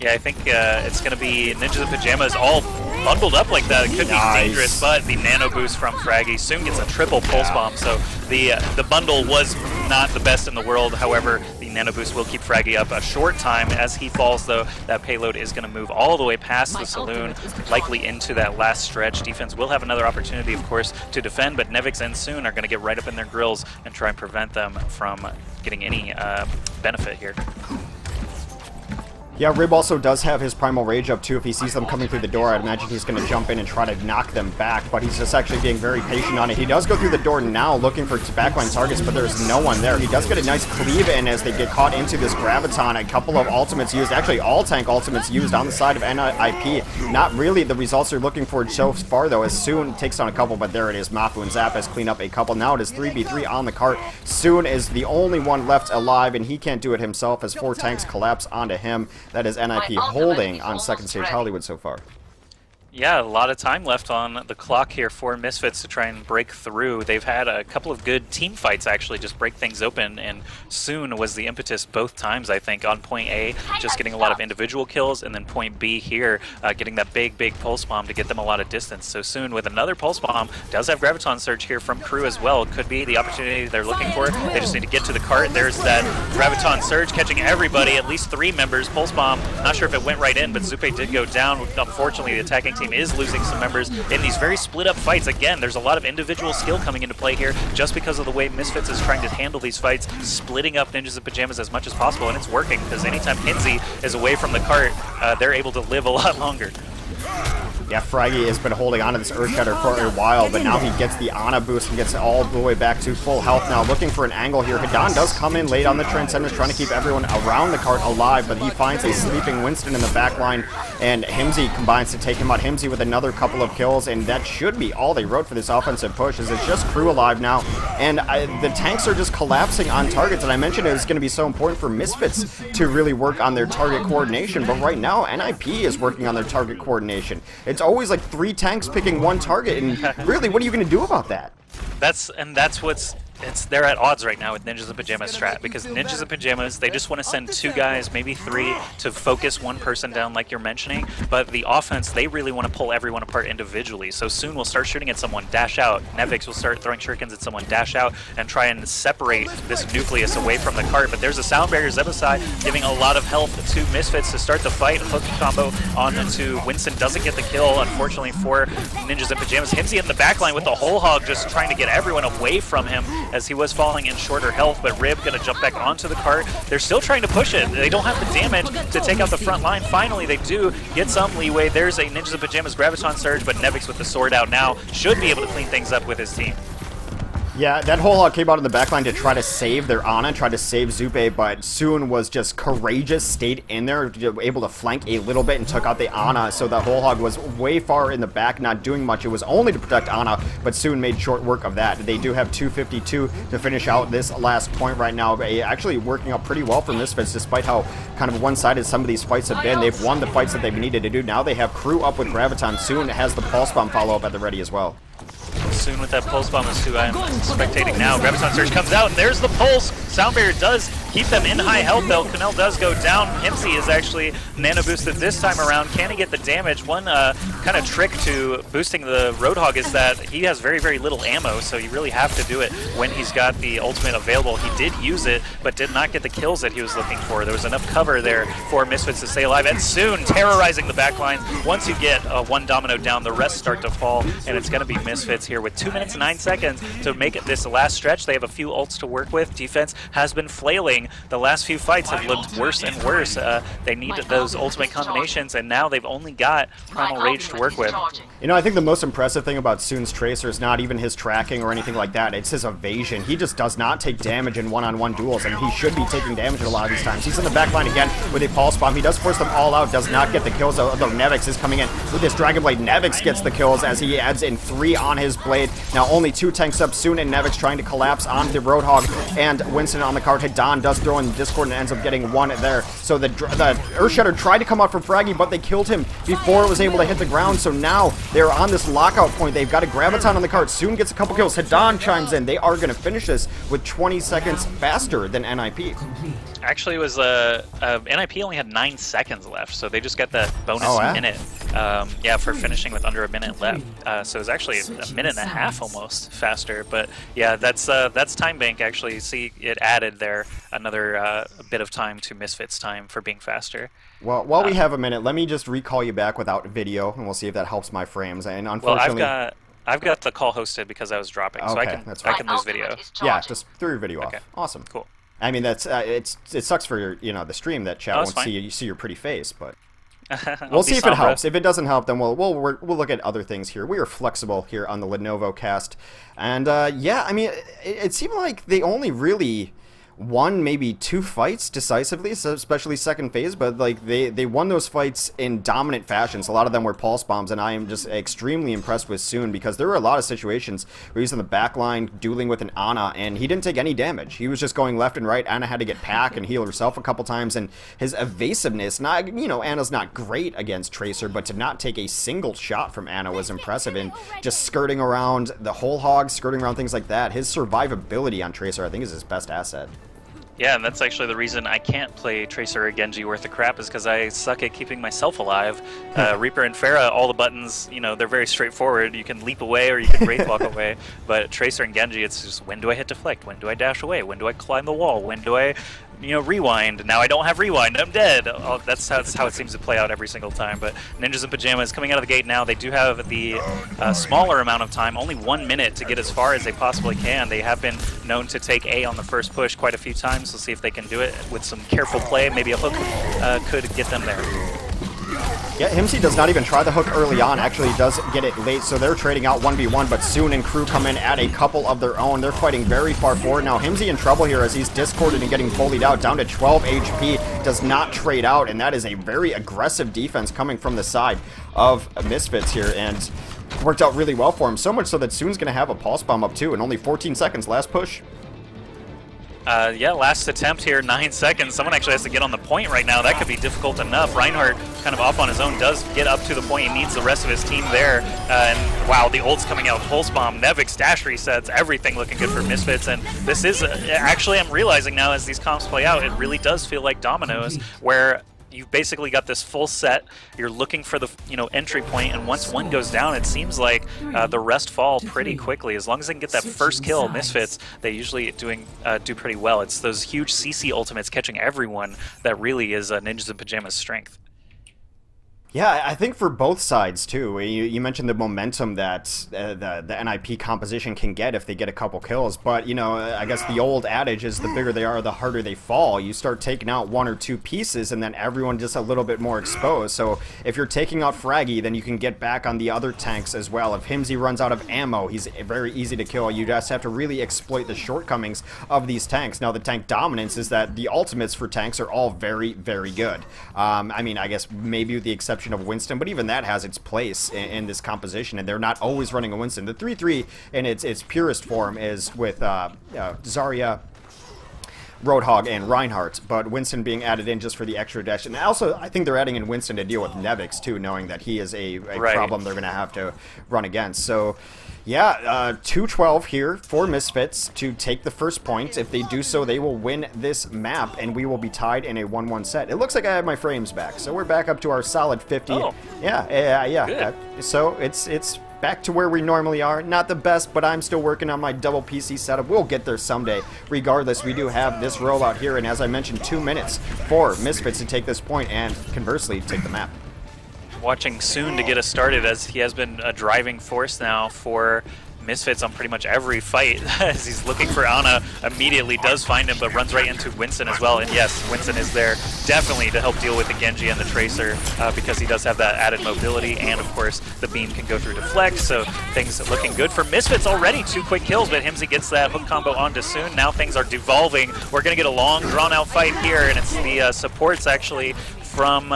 Yeah, I think it's going to be Ninjas in Pyjamas all bundled up like that. It could be dangerous, but the nano boost from Fraggy soon gets a triple pulse bomb. So the bundle was not the best in the world. However, the nano boost will keep Fraggy up a short time. As he falls, though, that payload is going to move all the way past the saloon, likely into that last stretch. Defense will have another opportunity, of course, to defend, but Nevix and Soon are going to get right up in their grills and try and prevent them from getting any benefit here. Yeah, Rib also does have his Primal Rage up too. If he sees them coming through the door, I'd imagine he's going to jump in and try to knock them back, but he's just actually being very patient on it. He does go through the door now looking for backline targets, but there's no one there. He does get a nice cleave in as they get caught into this Graviton. A couple of ultimates used, actually all tank ultimates used on the side of NIP. Not really the results they're looking for so far though, as Soon takes on a couple, but there it is. Mafu and Zappas clean up a couple. Now it is 3v3 on the cart. Soon is the only one left alive, and he can't do it himself as 4 tanks collapse onto him. That is NIP holding on second stage Hollywood so far. Yeah, a lot of time left on the clock here for Misfits to try and break through. They've had a couple of good team fights actually just break things open, and Soon was the impetus both times, I think, on point A, just getting a lot of individual kills, and then point B here, getting that big pulse bomb to get them a lot of distance. So Soon with another pulse bomb does have Graviton Surge here from Crew as well. Could be the opportunity they're looking for. They just need to get to the cart. There's that Graviton Surge catching everybody, at least 3 members. Pulse bomb, not sure if it went right in, but Zupe did go down. Unfortunately, the attacking team is losing some members in these very split up fights. Again, there's a lot of individual skill coming into play here just because of the way Misfits is trying to handle these fights, splitting up Ninjas in Pyjamas as much as possible, and it's working because anytime Hinsey is away from the cart, they're able to live a lot longer. Yeah, Fraggy has been holding on to this Earthshatter for a while, but now he gets the Ana boost and gets all the way back to full health now, looking for an angle here. Hidan does come in late on the Transcendence, trying to keep everyone around the cart alive, but he finds a sleeping Winston in the back line, and Himsy combines to take him out. Himsy with another couple of kills, and that should be all they wrote for this offensive push, is it's just Crew alive now, and the tanks are just collapsing on targets, and I mentioned it was going to be so important for Misfits to really work on their target coordination, but right now NIP is working on their target coordination. It's always like 3 tanks picking 1 target, and really, what are you going to do about that? That's what's they're at odds right now with Ninjas in Pyjamas strat, because Ninjas in Pyjamas, they just want to send 2 guys, maybe 3, to focus 1 person down like you're mentioning, but the offense, they really want to pull everyone apart individually. So Soon we'll start shooting at someone, dash out. Nevix will start throwing shurikens at someone, dash out, and try and separate this nucleus away from the cart. But there's a sound barrier Zebasai giving a lot of health to Misfits to start the fight. Hook combo on to Winston, doesn't get the kill, unfortunately, for Ninjas in Pyjamas. Himsy in the backline with the whole hog, just trying to get everyone away from him as he was falling in shorter health, but Rib gonna jump back onto the cart. They're still trying to push it. They don't have the damage to take out the front line. Finally, they do get some leeway. There's a Ninjas in Pyjamas Graviton Surge, but Nevix with the sword out now should be able to clean things up with his team. Yeah, that whole hog came out in the backline to try to save their Ana, tried to save Zupe, but Soon was just courageous, stayed in there, able to flank a little bit and took out the Ana, so the whole hog was way far in the back, not doing much. It was only to protect Ana, but Soon made short work of that. They do have 252 to finish out this last point right now, actually working out pretty well for Misfits, despite how kind of one-sided some of these fights have been. They've won the fights that they've needed to do. Now they have Crew up with Graviton. Soon has the Pulse Bomb follow-up at the ready as well. Soon with that Pulse Bomb is who I'm spectating now. Graviton Surge comes out, and there's the Pulse. Sound Barrier does keep them in high health, though. Kunel does go down. Himsy is actually nano boosted this time around. Can he get the damage? One kind of trick to boosting the Roadhog is that he has very, very little ammo, so you really have to do it when he's got the ultimate available. He did use it, but did not get the kills that he was looking for. There was enough cover there for Misfits to stay alive, and Soon terrorizing the backline. Once you get one domino down, the rest start to fall, and it's going to be Misfits here with 2 minutes and 9 seconds to make it this last stretch. They have a few ults to work with. Defense has been flailing. The last few fights have looked worse and worse. They need those ultimate combinations, and now they've only got Primal Rage to work with. You know, I think the most impressive thing about Soon's Tracer is not even his tracking or anything like that. It's his evasion. He just does not take damage in one-on-one duels, and he should be taking damage a lot of these times. He's in the back line again with a Pulse Bomb. He does force them all out, does not get the kills, although Nevix is coming in with this Dragon Blade. Nevix gets the kills as he adds in 3 on his blade. Now only 2 tanks up. Soon and Nevix trying to collapse on the Roadhog, and Winston on the card. Hadan does throw in the Discord and ends up getting 1 there. So the Earthshatter tried to come out for Fraggy, but they killed him before it was able to hit the ground. So now they're on this lockout point. They've got a Graviton on the card. Soon gets a couple kills. Hadan chimes in. They are going to finish this with 20 seconds faster than NIP. Actually, it was NIP only had 9 seconds left, so they just got that bonus minute. Yeah, for finishing with under a minute left. So it was actually a minute and a half almost faster. But yeah, that's Time Bank. Actually, see, it added there another bit of time to Misfits' time for being faster. Well, while we have a minute, let me just recall you back without video, and we'll see if that helps my frames. And unfortunately, well, I've got the call hosted because I was dropping, so I can lose video. Yeah, just throw your video off. Awesome. Cool. I mean, that's it sucks for your, the stream that chat won't see your pretty face, but we'll see if it helps. If it doesn't help, then we'll look at other things here. We are flexible here on the Lenovo cast, and yeah, I mean, it seemed like they only really won maybe 2 fights decisively, so especially second phase, but like they won those fights in dominant fashions. A lot of them were Pulse Bombs, and I am just extremely impressed with Soon, because there were a lot of situations where he's in the back line dueling with an Ana, and he didn't take any damage. He was just going left and right. Ana had to get pack and heal herself a couple times, and his evasiveness, not, Ana's not great against Tracer, but to not take a single shot from Ana was impressive, and just skirting around the whole hog, skirting around things like that. His survivability on Tracer, I think, is his best asset. Yeah, and that's actually the reason I can't play Tracer or Genji worth a crap, is because I suck at keeping myself alive. Reaper and Pharah, all the buttons, they're very straightforward. You can leap away or you can Wraith Walk away. But Tracer and Genji, it's just, when do I hit deflect? When do I dash away? When do I climb the wall? When do I, rewind? Now I don't have rewind. I'm dead. Oh, that's how it seems to play out every single time. But Ninjas in Pyjamas coming out of the gate now. They do have the smaller amount of time, only 1 minute to get as far as they possibly can. They have been known to take A on the first push quite a few times. We'll see if they can do it with some careful play. Maybe a hook could get them there. Yeah, Himsy does not even try the hook early on. Actually, he does get it late, so they're trading out 1v1, but Soon and Crew come in at a couple of their own. They're fighting very far forward. Now, Himsy in trouble here as he's discorded and getting bullied out, down to 12 HP, does not trade out, and that is a very aggressive defense coming from the side of Misfits here, and worked out really well for him, so much so that Soon's going to have a Pulse Bomb up too, in only 14 seconds, last push. Yeah, last attempt here, 9 seconds. Someone actually has to get on the point right now. That could be difficult enough. Reinhardt, kind of off on his own, does get up to the point. He needs the rest of his team there. And wow, the ult's coming out. Pulse Bomb, Nevix, dash resets, everything looking good for Misfits. And this is, actually I'm realizing now as these comps play out, it really does feel like dominoes, where you've basically got this full set. You're looking for the entry point, and once one goes down, it seems like the rest fall pretty quickly. As long as they can get that first kill, Misfits, they usually do pretty well. It's those huge CC ultimates catching everyone that really is Ninjas in Pyjamas' strength. Yeah, I think for both sides too. You mentioned the momentum that the NIP composition can get if they get a couple kills, but you know, I guess the old adage is the bigger they are, the harder they fall. You start taking out one or two pieces, and then everyone just a little bit more exposed. So if you're taking out Fraggy, then you can get back on the other tanks as well. If Himsy runs out of ammo, he's very easy to kill. You just have to really exploit the shortcomings of these tanks. Now, the tank dominance is that the ultimates for tanks are all very, very good. I mean, I guess maybe with the exception of Winston, but even that has its place in this composition, and they're not always running a Winston. The 3-3 in its purest form is with Zarya, Roadhog, and Reinhardt, but Winston being added in just for the extra dash. And also, I think they're adding in Winston to deal with Nevix, too, knowing that he is a problem they're going to have to run against. So, yeah, 2-12 here for Misfits to take the first point. If they do so, they will win this map, and we will be tied in a 1-1 set. It looks like I have my frames back, so we're back up to our solid 50. Oh. Yeah. So it's back to where we normally are. Not the best, but I'm still working on my double PC setup. We'll get there someday. Regardless, we do have this rollout here, and as I mentioned, 2 minutes for Misfits to take this point and conversely take the map. Watching Soon to get us started, as he has been a driving force now for Misfits on pretty much every fight. As he's looking for Ana, immediately does find him, but runs right into Winston as well. And yes, Winston is there definitely to help deal with the Genji and the Tracer, because he does have that added mobility, and of course the beam can go through deflect, so things are looking good for Misfits already. 2 quick kills, but Himsy gets that hook combo onto Soon. Now things are devolving. We're going to get a long, drawn-out fight here, and it's the supports actually from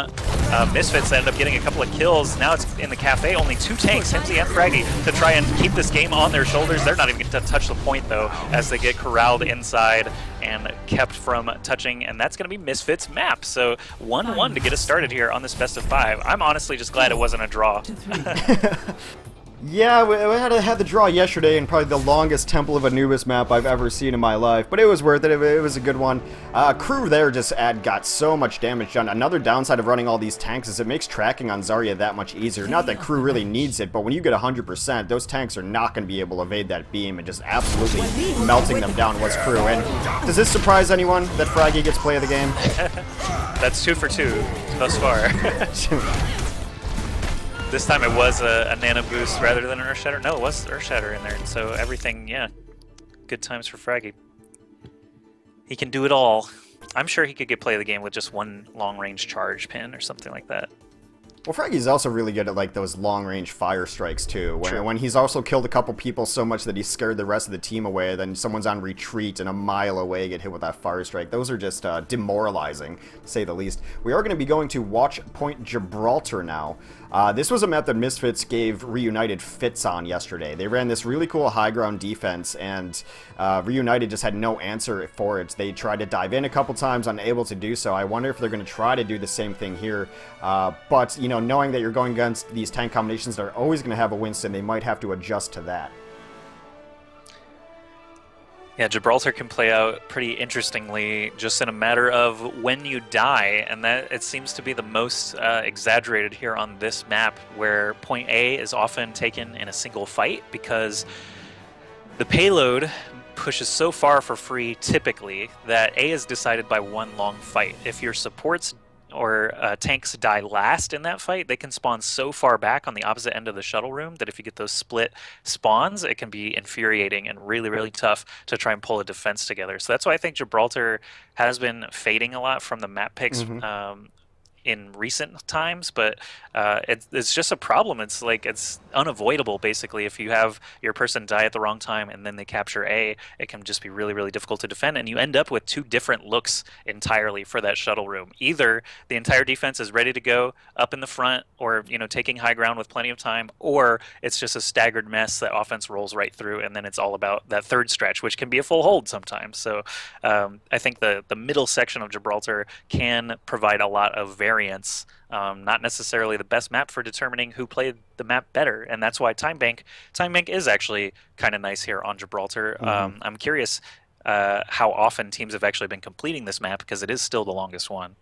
Misfits that end up getting a couple of kills. Now it's in the cafe, only 2 tanks, Himsy and Fraggy, to try and keep this game on their shoulders. They're not even going to touch the point, though, as they get corralled inside and kept from touching, and that's going to be Misfits' map. So 1-1 to get us started here on this best of 5. I'm honestly just glad it wasn't a draw. Yeah, we had the draw yesterday, and probably the longest Temple of Anubis map I've ever seen in my life, but it was worth it. It was a good one. Crew there just got so much damage done. Another downside of running all these tanks is it makes tracking on Zarya that much easier. Not that Crew really needs it, but when you get 100%, those tanks are not going to be able to evade that beam, and just absolutely melting them down was Crew. And does this surprise anyone that Fraggy gets play of the game? That's 2 for 2 thus far. This time it was a nano boost rather than an Earth Shatter. No, it was Earth Shatter in there, so everything, yeah, good times for Fraggy. He can do it all. I'm sure he could get play of the game with just 1 long-range charge pin or something like that. Well, Fraggy's also really good at like those long-range fire strikes too. When he's also killed a couple people so much that he scared the rest of the team away, then someone's on retreat and a mile away get hit with that fire strike. Those are just demoralizing, to say the least. We are going to be going to Watchpoint Gibraltar now. This was a map that Misfits gave Reunited fits on yesterday. They ran this really cool high ground defense, and Reunited just had no answer for it. They tried to dive in a couple times, unable to do so. I wonder if they're going to try to do the same thing here. But, you know, knowing that you're going against these tank combinations that are always going to have a Winston, they might have to adjust to that. Yeah, Gibraltar can play out pretty interestingly just in a matter of when you die, and that it seems to be the most exaggerated here on this map, where point A is often taken in a single fight because the payload pushes so far for free typically that A is decided by 1 long fight. If your supports or tanks die last in that fight, they can spawn so far back on the opposite end of the shuttle room that if you get those split spawns, it can be infuriating and really, really tough to try and pull a defense together. So that's why I think Gibraltar has been fading a lot from the map picks in recent times, but it's just a problem. It's like it's unavoidable, basically. If you have your person die at the wrong time and then they capture A, it can just be really, really difficult to defend, and you end up with 2 different looks entirely for that shuttle room. Either the entire defense is ready to go up in the front, or, you know, taking high ground with plenty of time, or it's just a staggered mess that offense rolls right through, and then it's all about that third stretch, which can be a full hold sometimes. So I think the middle section of Gibraltar can provide a lot of variance. Not necessarily the best map for determining who played the map better, and that's why Time Bank is actually kind of nice here on Gibraltar. I'm curious how often teams have actually been completing this map, because it is still the longest one.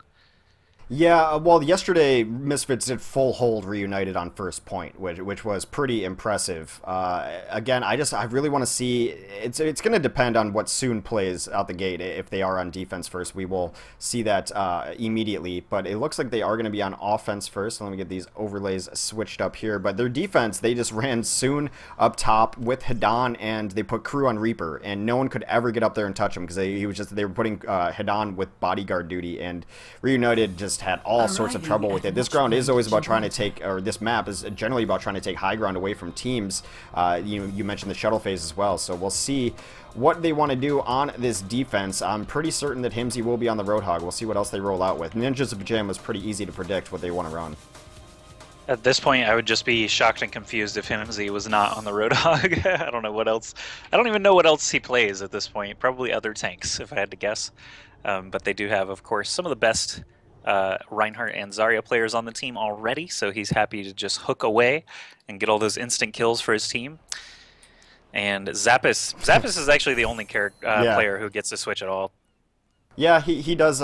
Yeah, well, yesterday Misfits did full hold reunited on first point, which was pretty impressive. Again, I really want to see. It's going to depend on what Soon plays out the gate. If they are on defense first, we will see that immediately. But it looks like they are going to be on offense first. Let me get these overlays switched up here. But their defense, they just ran Soon up top with Hidan, and they put Crew on Reaper, and no one could ever get up there and touch him because they were putting Hidan with bodyguard duty, and reunited just had all sorts of trouble with it. This ground is always about trying to take, or this map is generally about trying to take high ground away from teams. You mentioned the shuttle phase as well, so we'll see what they want to do on this defense. I'm pretty certain that Himsy will be on the Roadhog. We'll see what else they roll out with. Ninjas of Pyjamas pretty easy to predict what they want to run. At this point, I would just be shocked and confused if Himsy was not on the Roadhog. I don't know what else. I don't even know what else he plays at this point. Probably other tanks, if I had to guess. But they do have, of course, some of the best Reinhardt and Zarya players on the team already, so he's happy to just hook away and get all those instant kills for his team. And Zappis is actually the only player who gets to switch at all. Yeah, he does.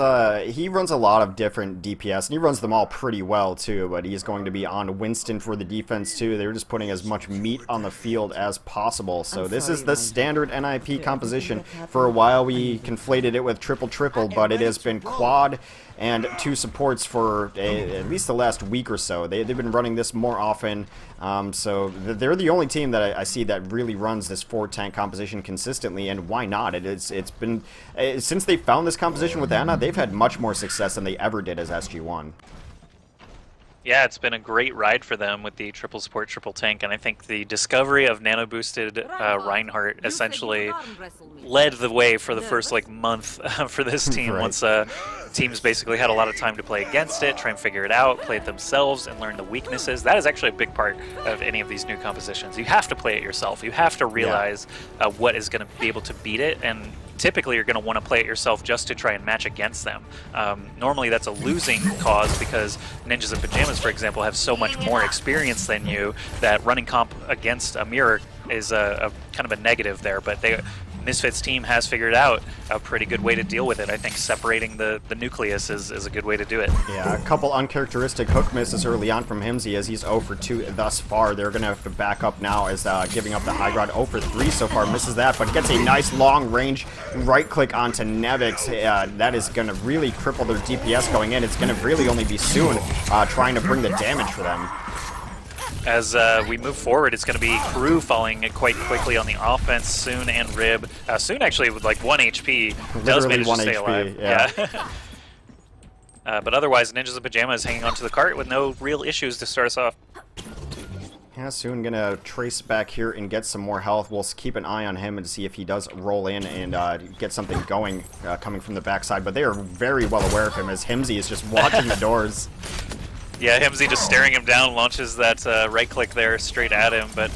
He runs a lot of different DPS, and he runs them all pretty well too. But he's going to be on Winston for the defense too. They're just putting as much meat on the field as possible. So this is the standard NIP composition. For a while, we conflated it with triple, but it has been quad and 2 supports for at least the last week or so. They've been running this more often, so they're the only team that I see that really runs this 4-tank composition consistently, and why not? It's been since they found this composition with Anna, they've had much more success than they ever did as SG1. Yeah, it's been a great ride for them with the triple support, triple tank, and I think the discovery of nano-boosted Reinhardt essentially led the way for the first month for this team. Right. Once teams basically had a lot of time to play against it, try and figure it out, play it themselves, and learn the weaknesses. That is actually a big part of any of these new compositions. You have to play it yourself. You have to realize what is going to be able to beat it, and typically you're going to want to play it yourself just to try and match against them. Normally that's a losing cause because Ninjas of Pyjamas, for example, have so much more experience than you that running comp against a mirror is a kind of a negative there, but Misfits team has figured out a pretty good way to deal with it. I think separating the nucleus is a good way to do it. Yeah, a couple uncharacteristic hook misses early on from Himsy as he's 0 for 2 thus far. They're going to have to back up now as giving up the high ground. 0 for 3 so far, misses that, but gets a nice long range right click onto Nevix. That is going to really cripple their DPS going in. It's going to really only be Soon trying to bring the damage for them. As we move forward, it's going to be Crew falling quite quickly on the offense, Soon and Rib. Soon actually with 1 HP does manage to stay alive. Yeah. But otherwise, Ninjas of Pyjamas hanging onto the cart with no real issues to start us off. Yeah, Soon gonna trace back here and get some more health. We'll keep an eye on him and see if he does roll in and get something going coming from the backside. But they are very well aware of him as Himsy is just watching the doors. Yeah, Himsy just staring him down, launches that right click there straight at him, but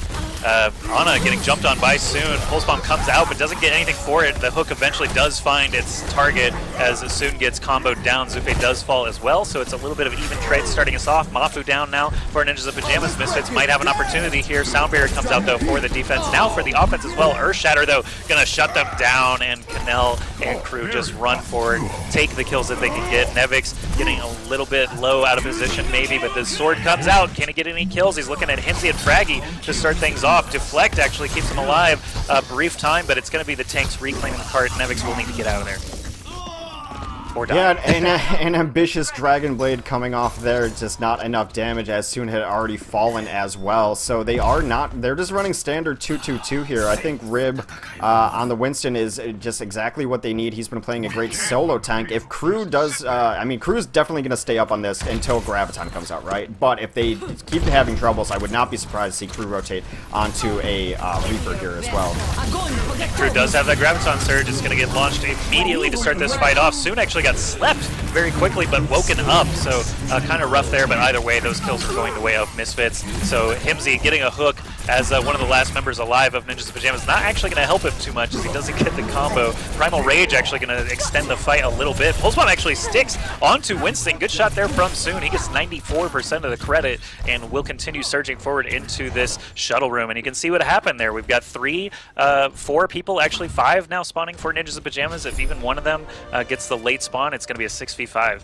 Ana getting jumped on by Soon. Pulse Bomb comes out but doesn't get anything for it. The hook eventually does find its target as Soon gets comboed down. Zupe does fall as well, so it's a little bit of even trade starting us off. Mafu down now for Ninjas of Pyjamas. Misfits might have an opportunity here. Sound Barrier comes out though for the defense. Now for the offense as well. Earthshatter though gonna shut them down, and Canel and Crew just run forward, take the kills that they can get. Nevix getting a little bit low out of position maybe, but the sword comes out. Can he get any kills? He's looking at Himsy and Fraggy to start things off. Deflect actually keeps him alive a brief time, but it's going to be the tanks reclaiming the cart. Nevix will need to get out of there. Yeah, and an ambitious Dragon Blade coming off there, just not enough damage as Soon had already fallen as well. So they're just running standard 2-2-2 here. I think Rib on the Winston is just exactly what they need. He's been playing a great solo tank. If Crew does, Crew's definitely going to stay up on this until Graviton comes out, right? But if they keep having troubles, I would not be surprised to see Crew rotate onto a Reaper here as well. Crew does have that Graviton surge. It's going to get launched immediately to start this fight off. Soon actually got slept very quickly but woken up, so kind of rough there, but either way those kills are going the way of Misfits. So Himsy getting a hook as one of the last members alive of Ninjas of Pyjamas not actually going to help him too much as he doesn't get the combo. Primal Rage actually going to extend the fight a little bit. Pulse Bomb actually sticks onto Winston. Good shot there from Soon. He gets 94% of the credit and will continue surging forward into this shuttle room, and you can see what happened there. We've got 4 people, actually 5 now spawning for Ninjas of Pyjamas. If even one of them gets the late spawn, it's going to be a 6v5.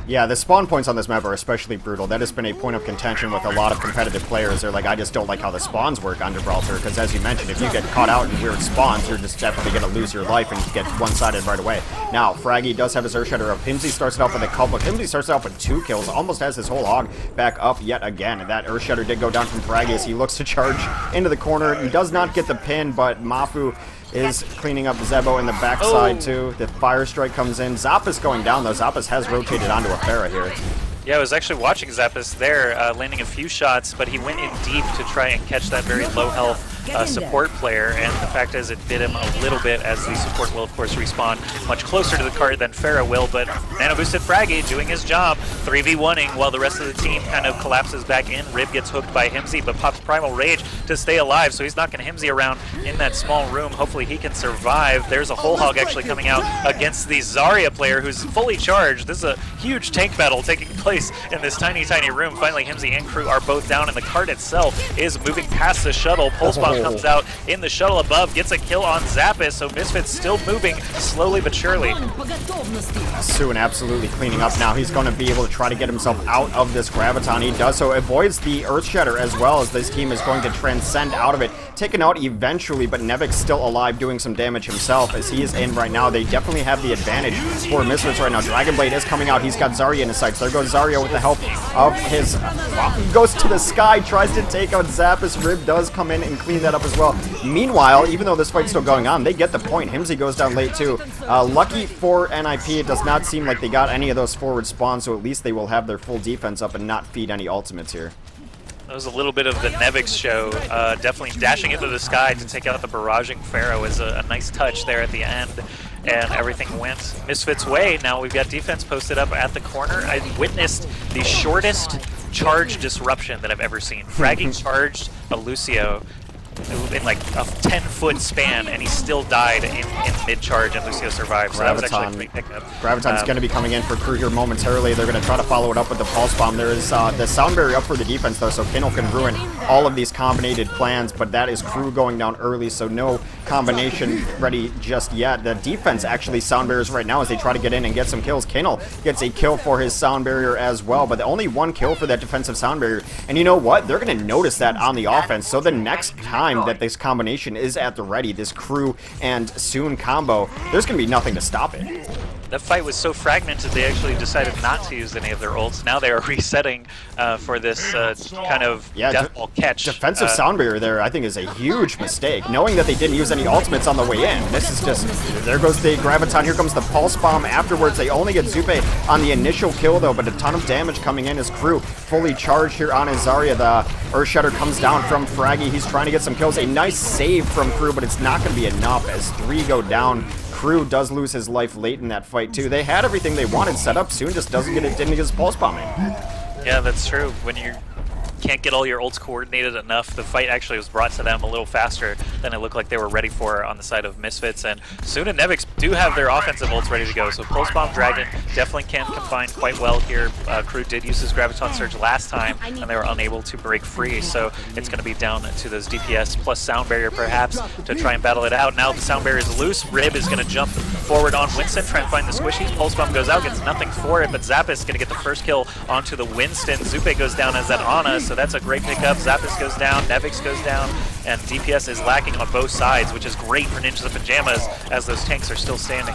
Yeah, the spawn points on this map are especially brutal. That has been a point of contention with a lot of competitive players. They're like, I just don't like how the spawns work on Gibraltar, because as you mentioned, if you get caught out in weird spawns, you're just definitely going to lose your life and get one-sided right away. Now, Fraggy does have his Earthshatter up. Himsy starts it off with a couple. Himsy starts it off with 2 kills, almost has his whole hog back up yet again. And that Earthshatter did go down from Fraggy as he looks to charge into the corner. He does not get the pin, but Mafu is cleaning up Zebo in the backside too. The Fire Strike comes in. Zappis going down though. Zappis has rotated onto a Pharah here. Yeah, I was actually watching Zappis there, landing a few shots, but he went in deep to try and catch that very low health support player, and the fact is it bit him a little bit, as the support will of course respawn much closer to the cart than Pharah will, but Nano Boosted Fraggy doing his job, 3v1ing while the rest of the team kind of collapses back in. Rib gets hooked by Himsy, but pops Primal Rage to stay alive, so he's knocking Himsy around in that small room. Hopefully he can survive. There's a whole hog actually coming out against the Zarya player who's fully charged. This is a huge tank battle taking place in this tiny room. Finally Himsy and crew are both down, and the cart itself is moving past the shuttle. Pulse Bomb comes out in the shuttle above, gets a kill on Zappis, so Misfits still moving slowly but surely. Soon absolutely cleaning up now. He's going to be able to try to get himself out of this Graviton. He does so, avoids the Earthshatter as well, as this team is going to transcend out of it. Taken out eventually, but Nevic's still alive, doing some damage himself as he is in right now. They definitely have the advantage for Misfits right now. Dragonblade is coming out. He's got Zarya in his sights. There goes Zarya with the help of his... he goes to the sky, tries to take out Zappis. Rib does come in and clean that up as well. Meanwhile, even though this fight's still going on, they get the point. Himsy goes down late too. Lucky for NIP, it does not seem like they got any of those forward spawns, so at least they will have their full defense up and not feed any ultimates here. That was a little bit of the Nevix show. Definitely dashing into the sky to take out the barraging Pharaoh is a nice touch there at the end, and everything went Misfits' way. Now we've got defense posted up at the corner. I witnessed the shortest charge disruption that I've ever seen. Fraggy charged a Lucio in like a 10-foot span, and he still died in mid-charge, and Lucio survived. So that was actually a great pickup. Graviton's going to be coming in for crew here momentarily. They're going to try to follow it up with the Pulse Bomb. There is the Sound Barrier up for the defense, though, so Kino can ruin all of these combinated plans, but that is crew going down early, so no combination ready just yet. The defense actually Sound Barriers right now as they try to get in and get some kills. Kino gets a kill for his Sound Barrier as well, but only 1 kill for that defensive Sound Barrier. And you know what? They're going to notice that on the offense, so the next time that this combination is at the ready, this crew and Soon combo, there's going to be nothing to stop it. That fight was so fragmented they actually decided not to use any of their ults. Now they are resetting for this kind of death ball catch. Defensive Sound Barrier there, I think, is a huge mistake. Knowing that they didn't use any ultimates on the way in. This is just... There goes the Graviton. Here comes the Pulse Bomb afterwards. They only get Zupe on the initial kill, though, but a ton of damage coming in as crew fully charged here on his Zarya. The Earthshatter comes down from Fraggy. He's trying to get some kills. A nice save from crew, but it's not going to be enough as 3 go down. Crew does lose his life late in that fight too. They had everything they wanted set up. Soon just didn't get his pulse bombing. Yeah, that's true. When you can't get all your ults coordinated enough, the fight actually was brought to them a little faster than it looked like they were ready for on the side of Misfits. And Soon and Nevix do have their offensive ults ready to go, so Pulse Bomb Dragon definitely can combine quite well here. Crew did use his Graviton Surge last time, and they were unable to break free, so it's going to be down to those DPS plus Sound Barrier perhaps to try and battle it out. Now the Sound Barrier is loose. Rib is going to jump forward on Winston, try and find the squishies. Pulse Bomb goes out, gets nothing for it, but Zappis is going to get the first kill onto the Winston. Zupe goes down as that Ana, so that's a great pickup. Zappis goes down, Nevix goes down, and DPS is lacking on both sides, which is great for Ninjas of Pyjamas as those tanks are still standing.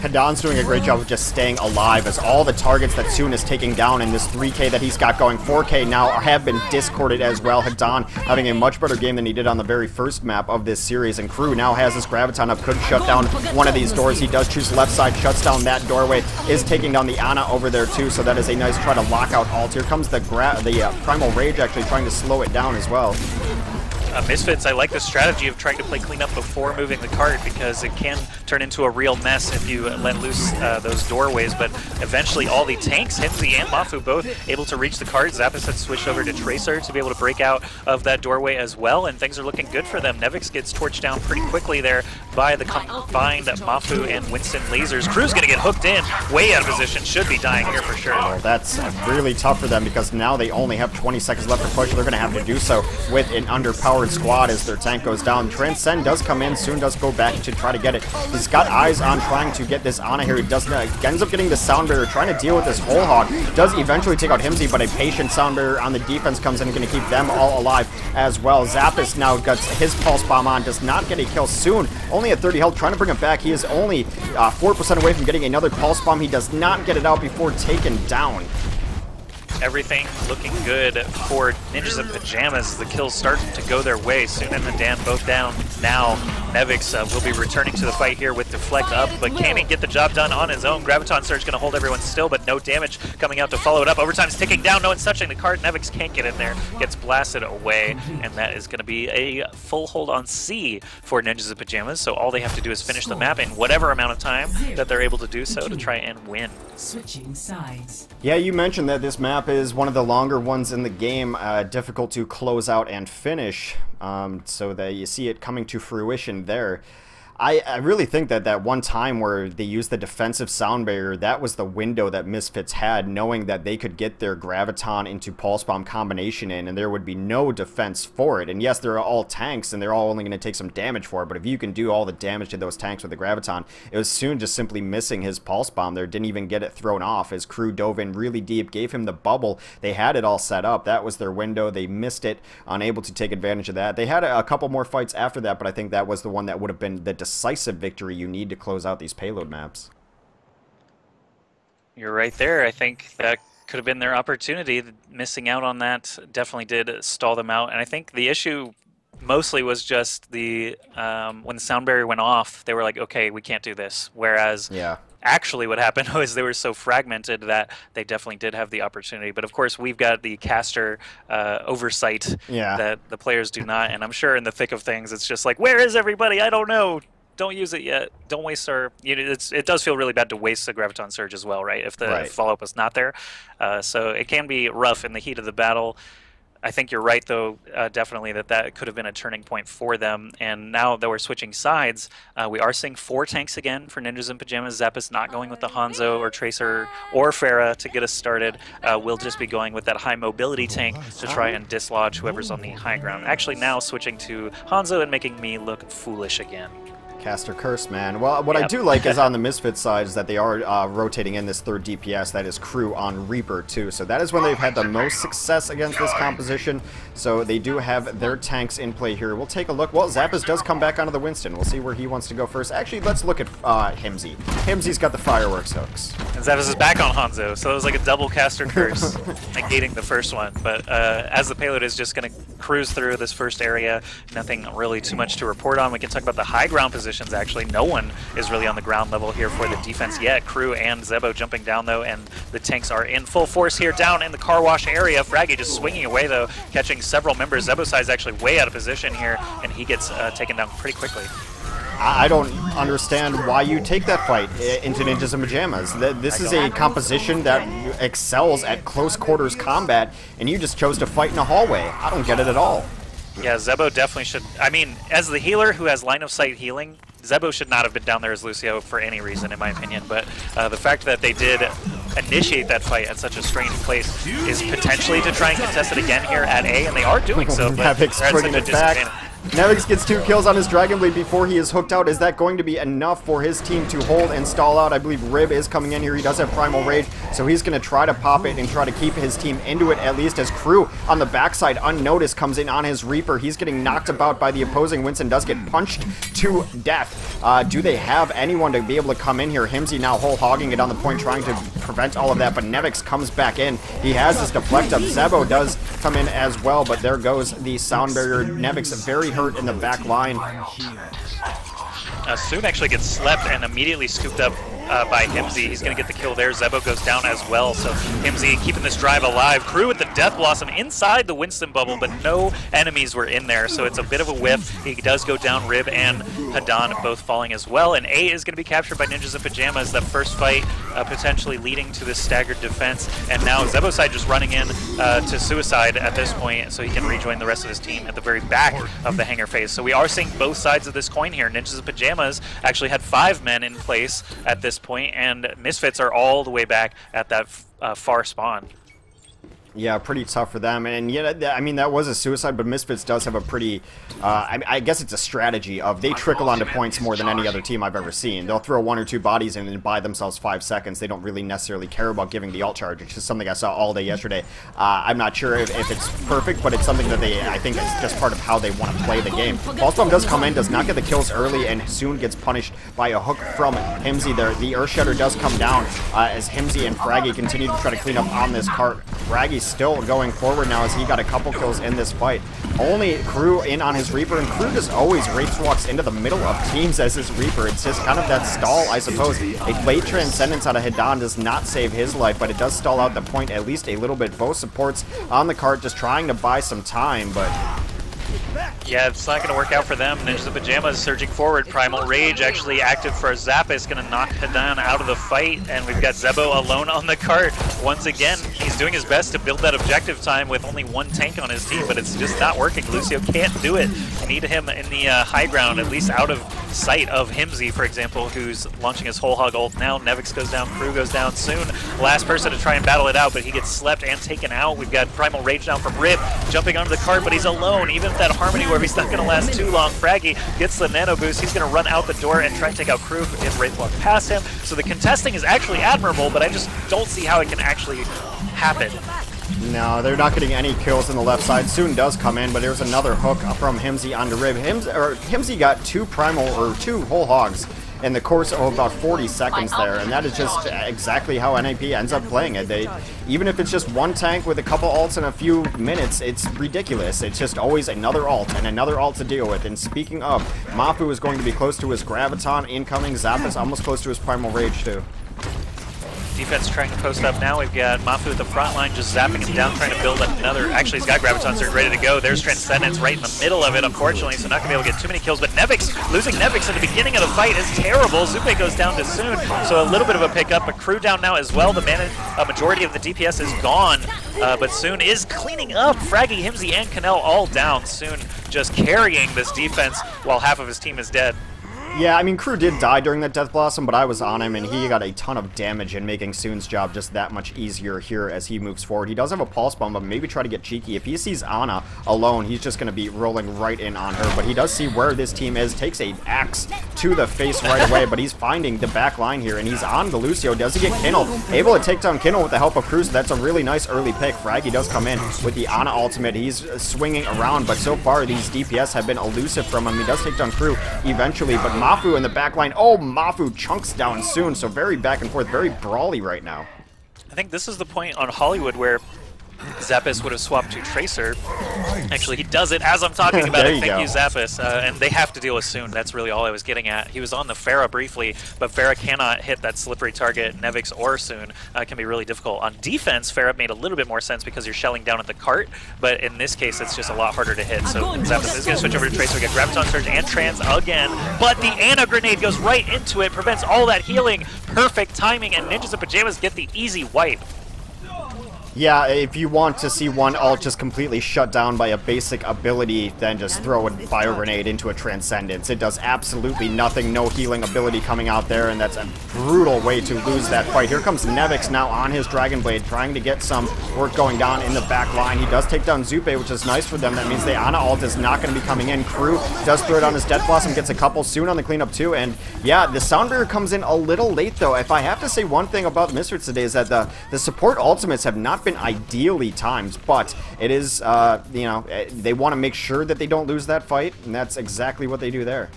Hadan's doing a great job of just staying alive as all the targets that Soon is taking down in this 3K that he's got going. 4K now have been discorded as well. Hadan having a much better game than he did on the very first map of this series, and Crew now has his Graviton up, could shut down one of these doors. He does choose left side, shuts down that doorway, is taking down the Ana over there too, so that is a nice try to lock out ult. Here comes the Primal Rage actually trying to slow it down as well. Misfits, I like the strategy of trying to play cleanup before moving the cart, because it can turn into a real mess if you let loose those doorways, but eventually all the tanks, Himsy and Mafu, both able to reach the cart. Zappis had switched over to Tracer to be able to break out of that doorway as well, and things are looking good for them. Nevix gets torched down pretty quickly there by the combined Mafu and Winston lasers. Crew's going to get hooked in, way out of position, should be dying here for sure. Well, that's really tough for them, because now they only have 20 seconds left to push. They're going to have to do so with an underpowered forward squad as their tank goes down. Transcend does come in, soon does go back to try to get it. He's got eyes on trying to get this Ana here. He does ends up getting the sound barrier, trying to deal with this whole hog. Does eventually take out Himsy, but a patient sound barrier on the defense comes in and going to keep them all alive as well. Zappis now gets his pulse bomb on, does not get a kill soon. Only at 30 health, trying to bring him back. He is only 4% away from getting another pulse bomb. He does not get it out before taken down. Everything looking good for Ninjas in Pyjamas. The kills start to go their way. Soon and the Dan both down. Now Nevix will be returning to the fight here with Deflect up, but can he get the job done on his own? Graviton Surge going to hold everyone still, but no damage coming out to follow it up. Overtime's ticking down. No one's touching the card. Nevix can't get in there. Gets blasted away, and that is going to be a full hold on C for Ninjas in Pyjamas. So all they have to do is finish the map in whatever amount of time that they're able to do so to try and win. Switching sides. Yeah, you mentioned that this map is one of the longer ones in the game, difficult to close out and finish, so that you see it coming to fruition there. I really think that that one time where they used the defensive sound barrier, that was the window that Misfits had, knowing that they could get their Graviton into Pulse Bomb combination in, and there would be no defense for it. And yes, they're all tanks, and they're all only going to take some damage for it, but if you can do all the damage to those tanks with the Graviton, it was soon just simply missing his Pulse Bomb there, didn't even get it thrown off. His crew dove in really deep, gave him the bubble. They had it all set up. That was their window. They missed it, unable to take advantage of that. They had a couple more fights after that, but I think that was the one that would have been the decisive victory you need to close out these payload maps. You're right there. I think that could have been their opportunity. Missing out on that definitely did stall them out. And I think the issue mostly was just the when the sound barrier went off, they were like, okay, we can't do this. Whereas actually what happened was they were so fragmented that they definitely did have the opportunity. But of course, we've got the caster oversight that the players do not. And I'm sure in the thick of things, it's just like, where is everybody? I don't know. Don't use it yet. Don't waste our... it does feel really bad to waste the Graviton Surge as well, right? If the follow-up was not there. So it can be rough in the heat of the battle. I think you're right, though, definitely that could have been a turning point for them. And now that we're switching sides, we are seeing 4 tanks again for Ninjas in Pyjamas. Zappis not going with the Hanzo or Tracer or Pharah to get us started. We'll just be going with that high mobility tank to try and dislodge whoever's on the high ground. Actually, now switching to Hanzo and making me look foolish again. Caster curse, man. Well, what I do like is on the Misfits side is that they are rotating in this third DPS, that is crew on Reaper too. So that is when they've had the most success against this composition. So they do have their tanks in play here. We'll take a look. Well, Zappis does come back onto the Winston. We'll see where he wants to go first. Actually, let's look at Himsy. Himsy's got the fireworks hooks. And Zappis is back on Hanzo, so it was like a double caster curse, negating the first one. But as the payload is just going to cruise through this first area, nothing really too much to report on. We can talk about the high ground positions. Actually, no one is really on the ground level here for the defense yet. Crew and Zebo jumping down, though, and the tanks are in full force here down in the car wash area. Fraggy just swinging away, though, catching several members. Zebo's side is actually way out of position here, and he gets taken down pretty quickly. I don't understand why you take that fight into Ninjas in Pyjamas. This is a composition that excels at close quarters combat, and you just chose to fight in a hallway. I don't get it at all. Yeah, Zebo definitely should... I mean, as the healer who has line of sight healing, Zebo should not have been down there as Lucio for any reason, in my opinion. But the fact that they did initiate that fight at such a strange place is potentially to try and contest it again here at A, and they are doing so, but they're at such a disadvantage. Nevix gets 2 kills on his Dragon Blade before he is hooked out. Is that going to be enough for his team to hold and stall out? I believe Rib is coming in here. He does have Primal Rage, so he's going to try to pop it and try to keep his team into it, at least as Crew on the backside unnoticed comes in on his Reaper. He's getting knocked about by the opposing. Winston does get punched to death. Do they have anyone to be able to come in here? Himsy now whole hogging it on the point, trying to prevent all of that, but Nevix comes back in. He has his deflect up. Zebo does come in as well, but there goes the sound barrier. Nevix very hurt in the back line. Soon actually gets slept and immediately scooped up by Himsy. He's going to get the kill there. Zebo goes down as well, so Himsy keeping this drive alive. Crew with the Death Blossom inside the Winston bubble, but no enemies were in there, so it's a bit of a whiff. He does go down. Rib and Hadan both falling as well, and A is going to be captured by Ninjas in Pyjamas. That first fight potentially leading to this staggered defense, and now Zebo's side just running in to suicide at this point, so he can rejoin the rest of his team at the very back of the hangar phase. So we are seeing both sides of this coin here. Ninjas in Pyjamas actually had 5 men in place at this point, and Misfits are all the way back at that far spawn. Yeah, pretty tough for them, and yeah, I mean that was a suicide, but Misfits does have a pretty, I guess it's a strategy of they trickle onto points more than any other team I've ever seen. They'll throw 1 or 2 bodies in and buy themselves 5 seconds. They don't really necessarily care about giving the ult charge, which is something I saw all day yesterday. I'm not sure if it's perfect, but it's something that I think is just part of how they want to play the game. Pulse Bomb does come in, does not get the kills early, and soon gets punished by a hook from Himsy there. The Earth Shatter does come down as Himsy and Fraggy continue to try to clean up on this cart. Fraggy's still going forward now as he got a couple kills in this fight. Only Crew in on his Reaper, and Crew just always race walks into the middle of teams as his Reaper. It's just kind of that stall, I suppose. A late Transcendence out of Hidan does not save his life, but it does stall out the point at least a little bit. Both supports on the cart just trying to buy some time, but... Yeah, it's not going to work out for them. Ninjas of Pyjamas surging forward. Primal Rage actually active for Zappis, going to knock Hidan out of the fight, and we've got Zebo alone on the cart. Once again, he's doing his best to build that objective time with only 1 tank on his team, but it's just not working. Lucio can't do it. You need him in the high ground, at least out of sight of Himsy, for example, who's launching his whole hog ult now. Nevix goes down, Crew goes down soon. Last person to try and battle it out, but he gets slept and taken out. We've got Primal Rage now from Rip, jumping onto the cart, but he's alone. Even with that Harmony where he's not going to last too long, Fraggy gets the nano boost. He's going to run out the door and try and take out Crew and Wraith walk past him. So the contesting is actually admirable, but I just don't see how it can actually happen. No, they're not getting any kills on the left side. Soon does come in, but there's another hook from Himsy onto Rib. Himsy got 2 whole hogs in the course of about 40 seconds there, and that is just exactly how NAP ends up playing it. Even if it's just 1 tank with a couple ults in a few minutes, it's ridiculous. It's just always another ult and another ult to deal with. And speaking of, Mafu is going to be close to his Graviton incoming. Zappis almost close to his Primal Rage too. Defense trying to post up now. We've got Mafu at the front line, just zapping him down, trying to build another. Actually, he's got Graviton Surge ready to go. There's Transcendence right in the middle of it, unfortunately, so not going to be able to get too many kills. But Nevix, losing Nevix at the beginning of the fight is terrible. Zupe goes down to Soon, so a little bit of a pickup. But Crew down now as well. The majority of the DPS is gone, but Soon is cleaning up. Fraggy, Himsy, and Canel all down. Soon just carrying this defense while half of his team is dead. Yeah, I mean, Crew did die during that Death Blossom, but I was on him, and he got a ton of damage in making Soon's job just that much easier here as he moves forward. He does have a Pulse Bomb, but maybe try to get cheeky. If he sees Ana alone, he's just going to be rolling right in on her, but he does see where this team is, takes a axe to the face right away, but he's finding the back line here, and he's on the Lucio. Does he get Kinnel? Able to take down Kinnel with the help of Crew, so that's a really nice early pick. Fraggy does come in with the Ana ultimate. He's swinging around, but so far these DPS have been elusive from him. He does take down Crew eventually, but Mafu in the back line. Oh, Mafu chunks down Soon, so very back and forth, very brawly right now. I think this is the point on Hollywood where Zappis would have swapped to Tracer. Actually, he does it as I'm talking about it. Thank you, Zappis. And they have to deal with Soon. That's really all I was getting at. He was on the Pharah briefly, but Pharah cannot hit that slippery target, Nevix or Soon. It can be really difficult. On defense, Pharah made a little bit more sense because you're shelling down at the cart, but in this case, it's just a lot harder to hit. So Zappis is going to switch over to Tracer. We get Graviton Surge and Trans again, but the Ana Grenade goes right into it, prevents all that healing. Perfect timing, and Ninjas of Pyjamas get the easy wipe. Yeah, if you want to see one ult just completely shut down by a basic ability, then just throw a Bio Grenade into a Transcendence. It does absolutely nothing, no healing ability coming out there, and that's a brutal way to lose that fight. Here comes Nevix now on his Dragon Blade, trying to get some work going down in the back line. He does take down Zupe, which is nice for them. That means the Ana ult is not going to be coming in. Crew does throw it on his Death Blossom, gets a couple soon on the cleanup too, and yeah, the Sound Barrier comes in a little late though. If I have to say one thing about Misfits today is that the support ultimates have not been ideally timed, but it is, you know, they want to make sure that they don't lose that fight, and that's exactly what they do there.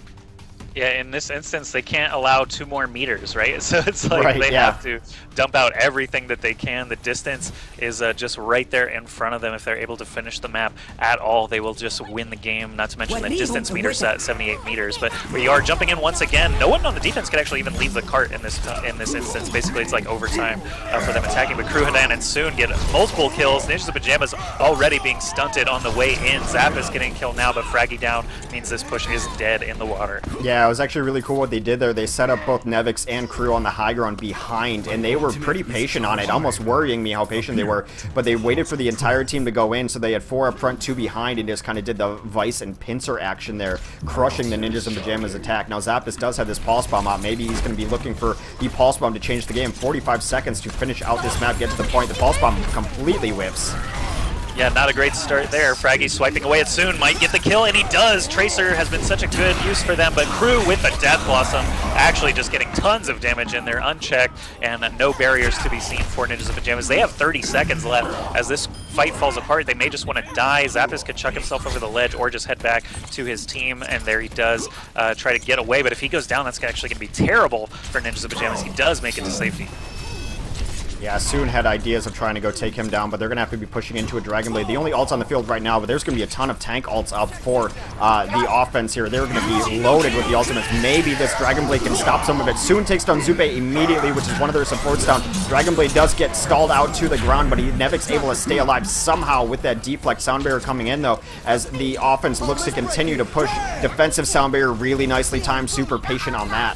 Yeah, in this instance, they can't allow 2 more meters, right? So it's like they have to dump out everything that they can. The distance is just right there in front of them. If they're able to finish the map at all, they will just win the game, not to mention the distance meter set at 78 meters. But we are jumping in once again. No one on the defense can actually even leave the cart in this instance. Basically, it's like overtime for them attacking. But Crew, Hidan, and Soon get multiple kills. Ninjas of Pyjamas already being stunted on the way in. Zappis getting killed now, but Fraggy down means this push is dead in the water. Yeah, Yeah, it was actually really cool what they did there. They set up both Nevix and Crew on the high ground behind, and they were pretty patient on it, almost worrying me how patient they were. But they waited for the entire team to go in, so they had 4 up front, 2 behind, and just kind of did the vice and pincer action there, crushing the Ninjas in Pyjamas attack. Now Zappis does have this Pulse Bomb out. Maybe he's going to be looking for the Pulse Bomb to change the game. 45 seconds to finish out this map, get to the point. The Pulse Bomb completely whips. Yeah, not a great start there. Fraggy swiping away at Soon, might get the kill, and he does. Tracer has been such a good use for them, but Crew with the Death Blossom actually just getting tons of damage in there unchecked, and no barriers to be seen for Ninjas in Pyjamas. They have 30 seconds left. As this fight falls apart, they may just want to die. Zappis could chuck himself over the ledge or just head back to his team, and there he does try to get away, but if he goes down, that's actually going to be terrible for Ninjas in Pyjamas. He does make it to safety. Yeah, Soon had ideas of trying to go take him down, but they're going to have to be pushing into a Dragon Blade. The only ults on the field right now, but there's going to be a ton of tank ults up for the offense here. They're going to be loaded with the ultimates. Maybe this Dragon Blade can stop some of it. Soon takes down Zupe immediately, which is one of their supports down. Dragon Blade does get stalled out to the ground, but Nevix able to stay alive somehow with that deflect. Sound Barrier coming in, though, as the offense looks to continue to push. Defensive Sound Barrier really nicely timed, super patient on that.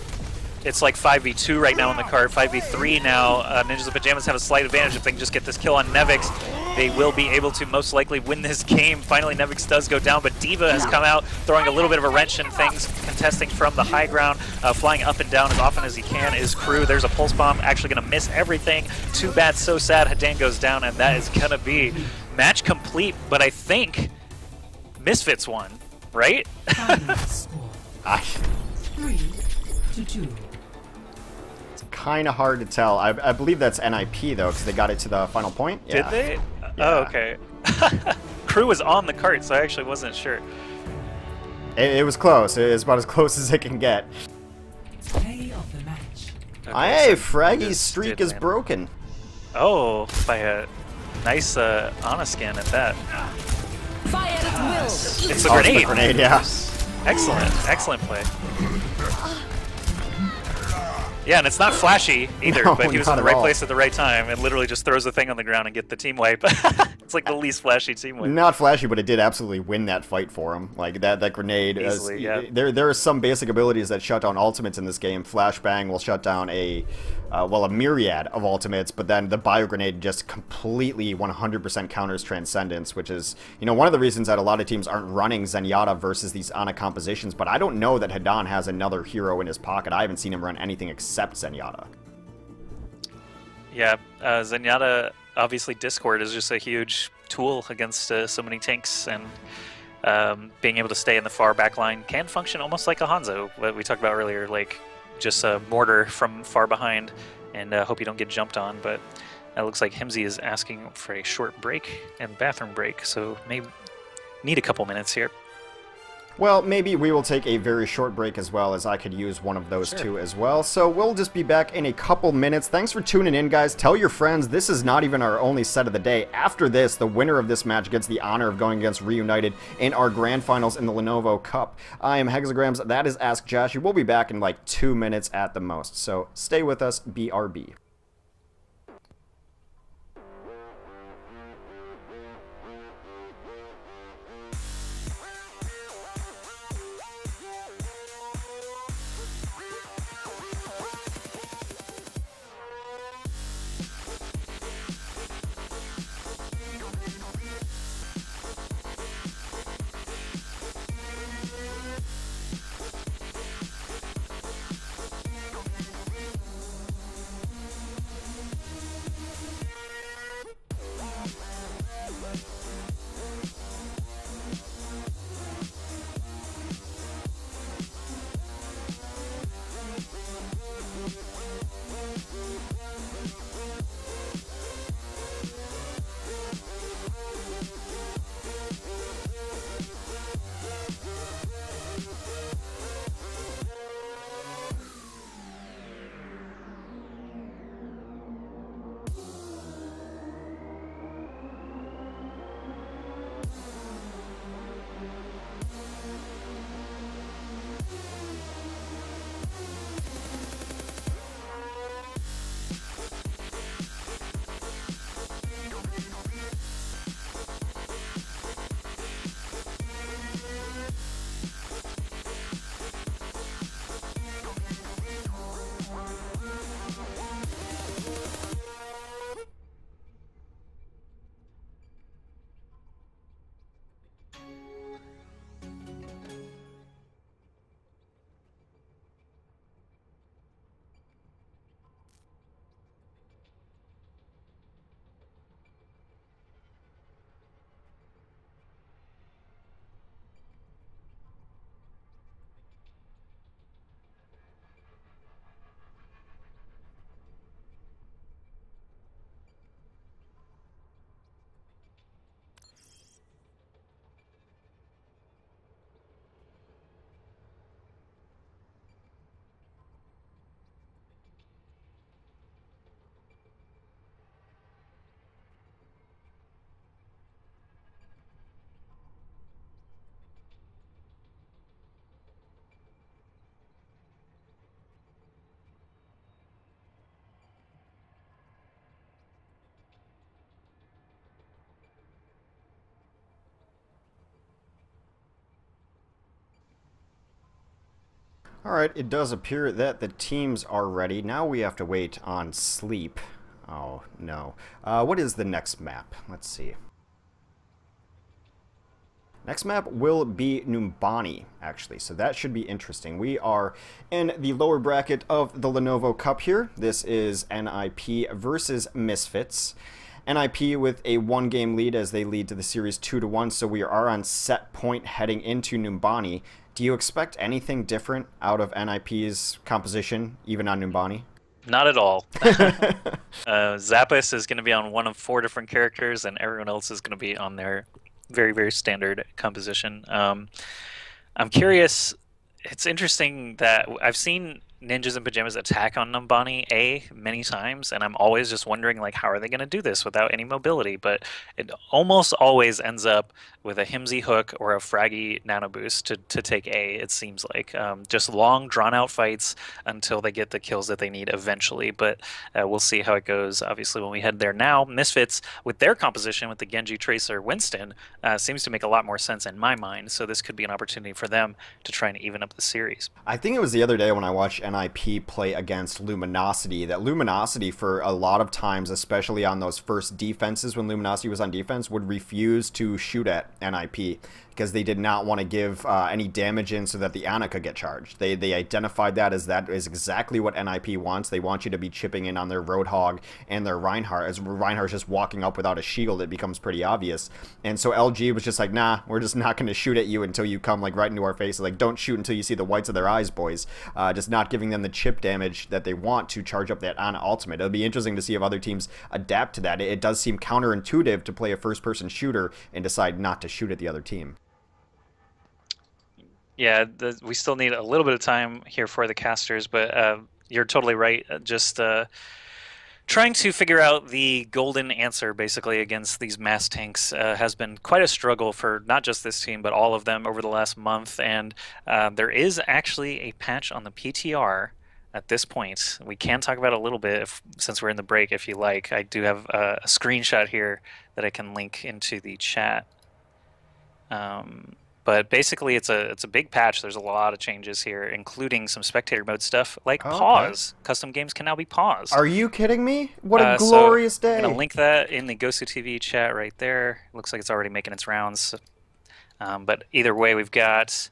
It's like 5v2 right now on the card, 5v3 now. Ninjas in Pyjamas have a slight advantage if they can just get this kill on Nevix. They will be able to most likely win this game. Finally, Nevix does go down, but D.Va has come out, throwing a little bit of a wrench in things, contesting from the high ground, flying up and down as often as he can is Crew. There's a Pulse Bomb, actually going to miss everything. Too bad, so sad. Hadan goes down, and that is going to be match complete, but I think Misfits won, right? Final score 3-2. Kind of hard to tell. I believe that's NIP, though, because they got it to the final point. Yeah. Did they? Yeah. Oh, okay. Crew was on the cart, so I actually wasn't sure. It was close. It was about as close as it can get. Play of the match. Okay, Hey, so Fraggy's this streak did is win. broken. Oh, by a nice Ana scan at that. Fire at will. It's a Oh, grenade. it's the grenade, yeah. Excellent play. Yeah, and it's not flashy either, No, but he was not in the at right all. place at the right time and literally just throws the thing on the ground and get the team wipe. It's like the least flashy team wipe. Not flashy, but it did absolutely win that fight for him. Like that grenade. Easily, yeah. There are some basic abilities that shut down ultimates in this game. Flashbang will shut down a myriad of ultimates, but then the bio grenade just completely 100% counters Transcendence, which is, you know, one of the reasons that a lot of teams aren't running Zenyatta versus these Ana compositions. But I don't know that Hadan has another hero in his pocket. I haven't seen him run anything except Zenyatta. Yeah, Zenyatta, obviously Discord is just a huge tool against so many tanks, and being able to stay in the far back line can function almost like a Hanzo, what we talked about earlier, like just a mortar from far behind, and hope you don't get jumped on. But it looks like Himsy is asking for a short break and bathroom break, so maybe need a couple minutes here. Well, maybe we will take a very short break as well, as I could use one of those two as well. So we'll just be back in a couple minutes. Thanks for tuning in, guys. Tell your friends, this is not even our only set of the day. After this, the winner of this match gets the honor of going against Reunited in our grand finals in the Lenovo Cup. I am Hexagrams. That is Ask Joshy. We'll be back in like 2 minutes at the most. So stay with us. BRB. Alright, it does appear that the teams are ready. Now we have to wait on sleep. Oh, no. What is the next map? Let's see. Next map will be Numbani, actually, so that should be interesting. We are in the lower bracket of the Lenovo Cup here. This is NIP versus Misfits. NIP with a 1-game lead as they lead to the series 2-1, so we are on set point heading into Numbani. Do you expect anything different out of NIP's composition, even on Numbani? Not at all. Zappos is going to be on one of 4 different characters, and everyone else is going to be on their very, very standard composition. I'm curious. It's interesting that I've seen Ninjas in Pyjamas attack on Numbani many times, and I'm always just wondering, like, how are they going to do this without any mobility? But it almost always ends up with a Himsy hook or a Fraggy nano boost to take A, it seems like. Just long, drawn-out fights until they get the kills that they need eventually, but we'll see how it goes, obviously, when we head there. Now, Misfits, with their composition, with the Genji, Tracer, Winston, seems to make a lot more sense in my mind, so this could be an opportunity for them to try and even up the series. I think it was the other day when I watched NIP play against Luminosity, that Luminosity for a lot of times, especially on those first defenses when Luminosity was on defense, would refuse to shoot at NIP because they did not want to give any damage in so that the Ana could get charged. They identified that is exactly what NIP wants. They want you to be chipping in on their Roadhog and their Reinhardt. As Reinhardt's just walking up without a shield, it becomes pretty obvious. And so LG was just like, nah, we're just not going to shoot at you until you come like right into our face. Like, don't shoot until you see the whites of their eyes, boys. Just not giving them the chip damage that they want to charge up that Ana ultimate. It'll be interesting to see if other teams adapt to that. It does seem counterintuitive to play a first-person shooter and decide not to shoot at the other team. Yeah, we still need a little bit of time here for the casters, but you're totally right. Just trying to figure out the golden answer, basically, against these mass tanks has been quite a struggle for not just this team, but all of them over the last month. And there is actually a patch on the PTR at this point. We can talk about it a little bit since we're in the break, if you like. I do have a screenshot here that I can link into the chat. But basically, it's a big patch. There's a lot of changes here, including some spectator mode stuff like pause. Custom games can now be paused. Are you kidding me? What a glorious day! I'm gonna link that in the GosuTV chat right there. Looks like it's already making its rounds. But either way, we've got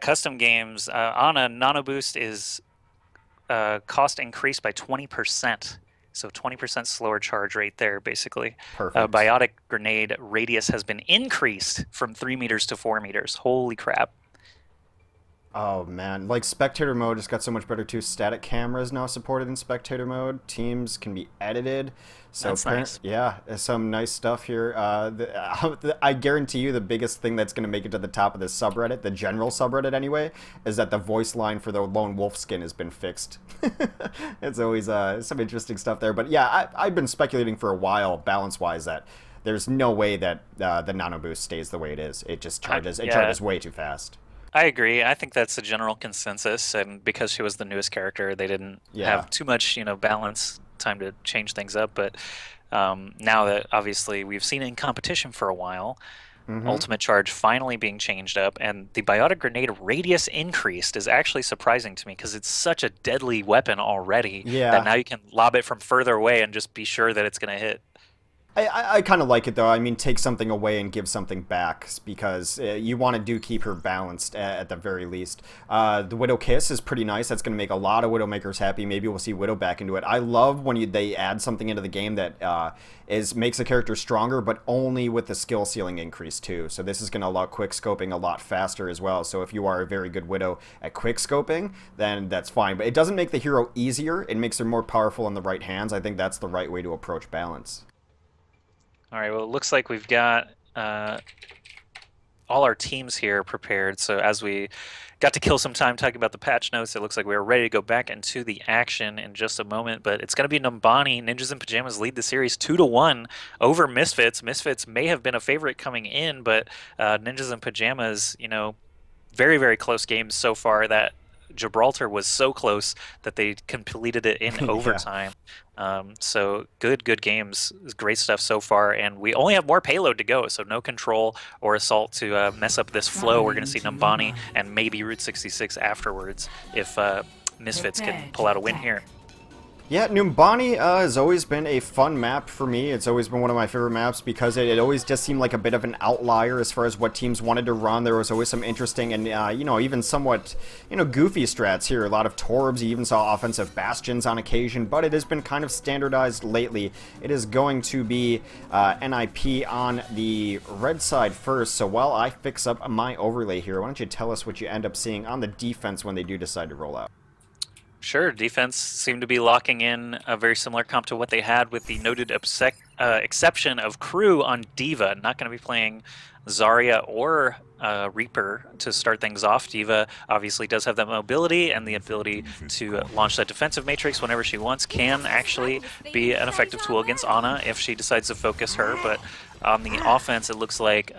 custom games. Ana Nano Boost is cost increased by 20%. So 20% slower charge rate there, basically. Perfect. Biotic grenade radius has been increased from 3 meters to 4 meters. Holy crap. Oh, man. Like, spectator mode just got so much better, too. Static cameras now supported in spectator mode. Teams can be edited. So that's nice. Yeah, some nice stuff here. I guarantee you the biggest thing that's going to make it to the top of this subreddit, the general subreddit anyway, is that the voice line for the lone wolf skin has been fixed. It's always some interesting stuff there. But yeah, I've been speculating for a while, balance-wise, that there's no way that the Nano Boost stays the way it is. It just charges, it charges way too fast. I agree. I think that's a general consensus, and because she was the newest character, they didn't have too much, balance time to change things up. But now that obviously we've seen it in competition for a while, ultimate charge finally being changed up, and the biotic grenade radius increased is actually surprising to me because it's such a deadly weapon already that now you can lob it from further away and just be sure that it's going to hit. I kind of like it, though. I mean, take something away and give something back, because you want to keep her balanced at the very least. The Widow Kiss is pretty nice. That's going to make a lot of Widowmakers happy. Maybe we'll see Widow back into it. I love when they add something into the game that makes a character stronger, but only with the skill ceiling increase, too. So this is going to allow quick scoping a lot faster as well. So if you are a very good Widow at quick scoping, then that's fine. But it doesn't make the hero easier. It makes her more powerful in the right hands. I think that's the right way to approach balance. All right, well, it looks like we've got all our teams here prepared. So as we got to kill some time talking about the patch notes, it looks like we're ready to go back into the action in just a moment. But it's going to be Numbani. Ninjas in Pyjamas lead the series 2-1 over Misfits. Misfits may have been a favorite coming in, but Ninjas in Pyjamas, very, very close games so far that Gibraltar was so close that they completed it in overtime. So good games, great stuff so far, and we only have more payload to go, so no control or assault to mess up this flow. We're going to see Numbani and maybe Route 66 afterwards if Misfits can pull out a win here. Yeah, Numbani has always been a fun map for me. It's always been one of my favorite maps because it always just seemed like a bit of an outlier as far as what teams wanted to run. There was always some interesting and, you know, even somewhat, you know, goofy strats here. A lot of Torbs, you even saw offensive Bastions on occasion, but it has been kind of standardized lately. It is going to be NIP on the red side first, so while I fix up my overlay here, why don't you tell us what you end up seeing on the defense when they do decide to roll out? Sure, defense seemed to be locking in a very similar comp to what they had, with the noted exception of Crew on D.Va. Not going to be playing Zarya or Reaper to start things off. D.Va obviously does have that mobility and the ability to launch that defensive matrix whenever she wants. Can actually be an effective tool against Ana if she decides to focus her, but on the offense, it looks like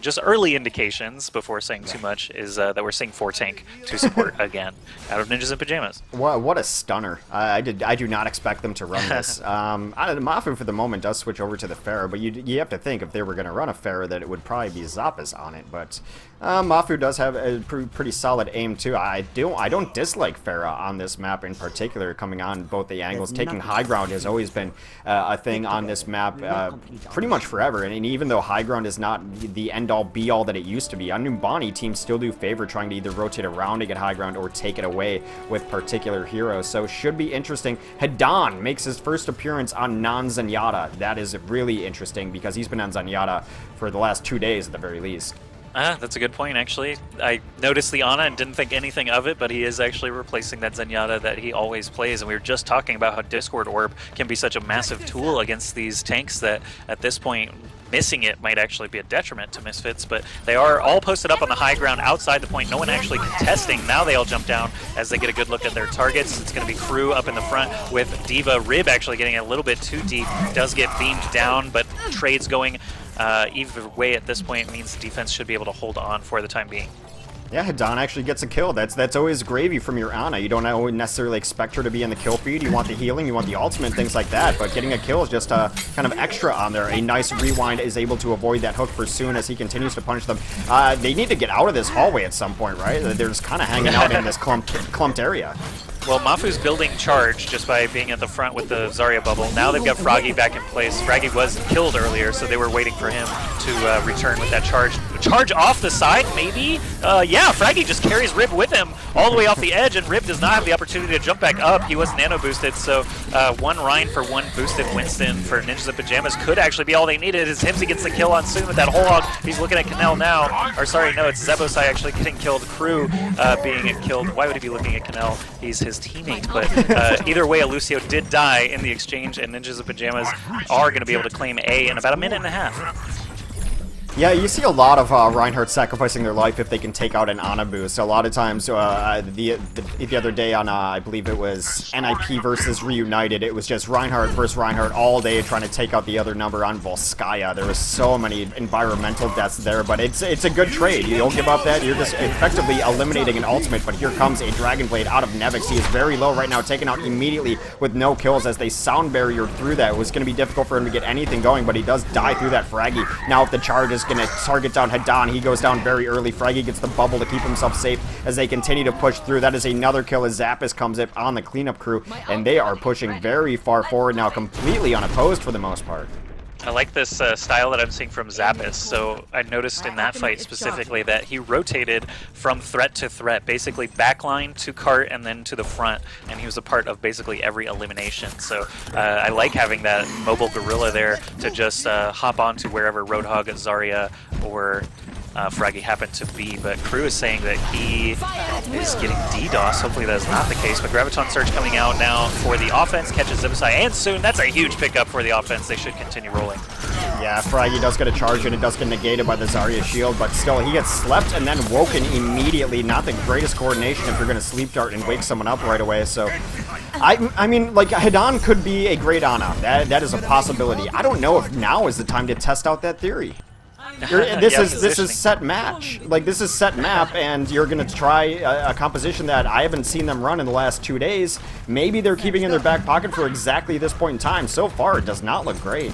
just early indications, before saying too much, is that we're seeing 4-tank to support again out of Ninjas in Pyjamas. What a stunner. I do not expect them to run this. Mafu for the moment does switch over to the Pharah, but you have to think if they were going to run a Pharah that it would probably be Zappas on it, but Mafu does have a pretty solid aim too. I don't dislike Pharah on this map in particular, coming on both the angles. Taking high ground has always been a thing on this map pretty much forever. And even though high ground is not the end-all be-all that it used to be, on Numbani, teams still do favor trying to either rotate around to get high ground or take it away with particular heroes. So should be interesting. Hadan makes his first appearance on non-Zenyatta. That is really interesting because he's been on Zenyatta for the last 2 days at the very least. That's a good point, actually. I noticed the Ana and didn't think anything of it, but he is actually replacing that Zenyatta that he always plays. And we were just talking about how Discord Orb can be such a massive tool against these tanks that at this point, missing it might actually be a detriment to Misfits, but they are all posted up on the high ground outside the point. No one actually contesting. Now they all jump down as they get a good look at their targets. It's going to be Crew up in the front with D.Va. Rib actually getting a little bit too deep. Does get beamed down, but trades going either way at this point means the defense should be able to hold on for the time being. Yeah, Hadan actually gets a kill. That's always gravy from your Ana. You don't necessarily expect her to be in the kill feed. You want the healing, you want the ultimate, things like that. But getting a kill is just kind of extra on there. A nice rewind is able to avoid that hook for Soon as he continues to punish them. They need to get out of this hallway at some point, right? They're just kind of hanging out in this clumped area. Well, Mafu's building charge just by being at the front with the Zarya bubble. Now they've got Froggy back in place. Froggy was killed earlier, so they were waiting for him to return with that charge. Charge off the side, maybe? Yeah, Froggy just carries Rib with him all the way off the edge, and Rib does not have the opportunity to jump back up. He was nano boosted, so one Rhine for one boosted Winston for Ninjas in Pyjamas could actually be all they needed. As Himsy gets the kill on Soon with that whole hog. He's looking at Canel now. Or sorry, no, it's Zebosai actually getting killed. Crew being killed. Why would he be looking at Canel? He's his teammate, but either way, Lucio did die in the exchange, and Ninjas in Pyjamas are going to be able to claim A in about a minute and a half. Yeah, you see a lot of Reinhardt sacrificing their life if they can take out an Ana boost. A lot of times, the other day on, I believe it was NIP versus Reunited, it was just Reinhardt versus Reinhardt all day trying to take out the other number on Volskaya. There was so many environmental deaths there, but it's a good trade. You don't give up that, you're just effectively eliminating an ultimate, but here comes a Dragon Blade out of Nevix. He is very low right now, taken out immediately with no kills as they sound barrier through that. It was going to be difficult for him to get anything going, but he does die through that Fraggy. Now if the charge is going to target down Hadan, he goes down very early. Fraggy gets the bubble to keep himself safe as they continue to push through. That is another kill as Zappas comes up on the cleanup crew, and they are pushing very far forward now, completely unopposed for the most part. I like this style that I'm seeing from Zappas. So I noticed in that fight specifically that he rotated from threat to threat, basically backline to cart and then to the front, and he was a part of basically every elimination. So I like having that mobile gorilla there to just hop on to wherever Roadhog, Zarya, or Fraggy happened to be, but Crew is saying that he is getting DDoS. Hopefully that is not the case, but Graviton Surge coming out now for the offense, catches Zibasai, and Soon. That's a huge pickup for the offense. They should continue rolling. Yeah, Fraggy does get a charge and it does get negated by the Zarya shield, but still he gets slept and then woken immediately. Not the greatest coordination if you're going to sleep dart and wake someone up right away, so I mean, like, Hadan could be a great Ana. That is a possibility. I don't know if now is the time to test out that theory. This is set match. Like, this is set map, and you're gonna try a composition that I haven't seen them run in the last 2 days. Maybe they're keeping in their back pocket for exactly this point in time. So far, it does not look great.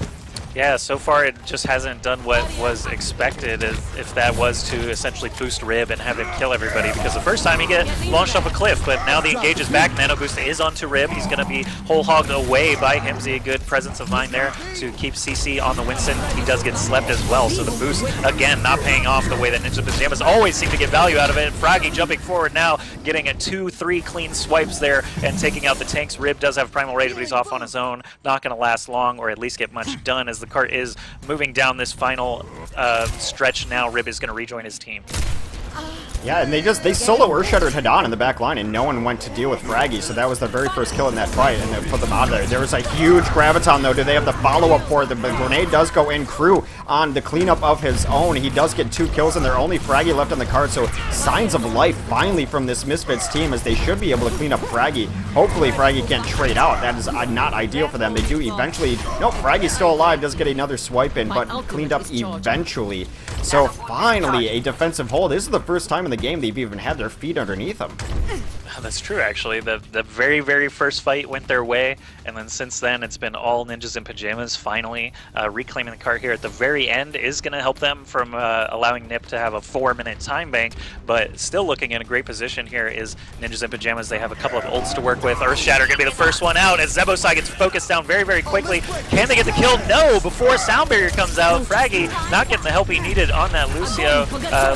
Yeah, so far it just hasn't done what was expected, if that was to essentially boost Rib and have him kill everybody, because the first time he get launched off a cliff, but now the engage is back, Nano Boost is onto Rib, he's going to be whole-hogged away by Himsy, a good presence of mind there to keep CC on the Winston. He does get slept as well, so the boost, again, not paying off the way that Ninja Pyjamas always seem to get value out of it. Froggy jumping forward now, getting a 2-3 clean swipes there and taking out the tanks. Rib does have Primal Rage, but he's off on his own, not going to last long or at least get much done as the cart is moving down this final stretch now. Rib is going to rejoin his team. Yeah, and they solo Earthshattered Hadan in the back line, and no one went to deal with Fraggy, so that was the very first kill in that fight, and they put them out of there. There was a huge Graviton, though. Do they have the follow-up for it? The grenade does go in. Crew on the cleanup of his own. He does get 2 kills, and they're only Fraggy left on the card, so signs of life finally from this Misfits team, as they should be able to clean up Fraggy. Hopefully Fraggy can't trade out. That is not ideal for them. They do eventually... Nope, Fraggy's still alive, does get another swipe in, but cleaned up eventually. So finally, a defensive hold. This is the first time in the game they've even had their feet underneath them. That's true, actually. The very, very first fight went their way, and then since then it's been all Ninjas in Pyjamas. Finally, reclaiming the cart here at the very end is going to help them from allowing Nip to have a 4-minute time bank, but still looking in a great position here is Ninjas in Pyjamas. They have a couple of ults to work with. Earthshatter going to be the first one out as Zebosai gets focused down very, very quickly. Can they get the kill? No! Before Sound Barrier comes out, Fraggy not getting the help he needed on that Lucio.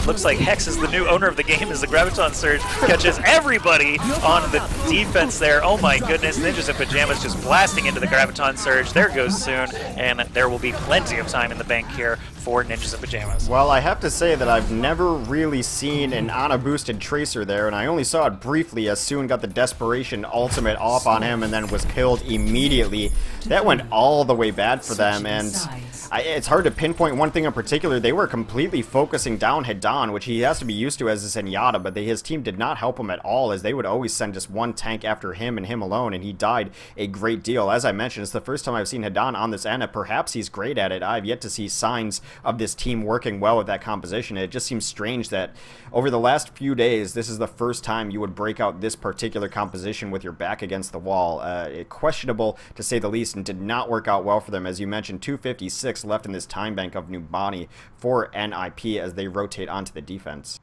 Looks like Hex is the new owner of the game as the Graviton Surge catches everybody on the defense there. Oh my goodness, Ninjas in Pyjamas just blasting into the Graviton Surge. There goes Soon, and there will be plenty of time in the bank here for Ninjas in Pyjamas. Well, I have to say that I've never really seen an Ana-boosted Tracer there, and I only saw it briefly as Soon got the Desperation ultimate off on him and then was killed immediately. That went all the way bad for them, and it's hard to pinpoint one thing in particular. They were completely focusing down Hadan, which he has to be used to as a Zenyatta, but his team did not help him at all, as they would always send just one tank after him and him alone, and he died a great deal. As I mentioned, it's the first time I've seen Hadan on this end, and perhaps he's great at it. I've yet to see signs of this team working well with that composition. It just seems strange that over the last few days, this is the first time you would break out this particular composition with your back against the wall. Questionable, to say the least, and did not work out well for them. As you mentioned, 256 left in this time bank of Numbani for NIP as they rotate onto the defense.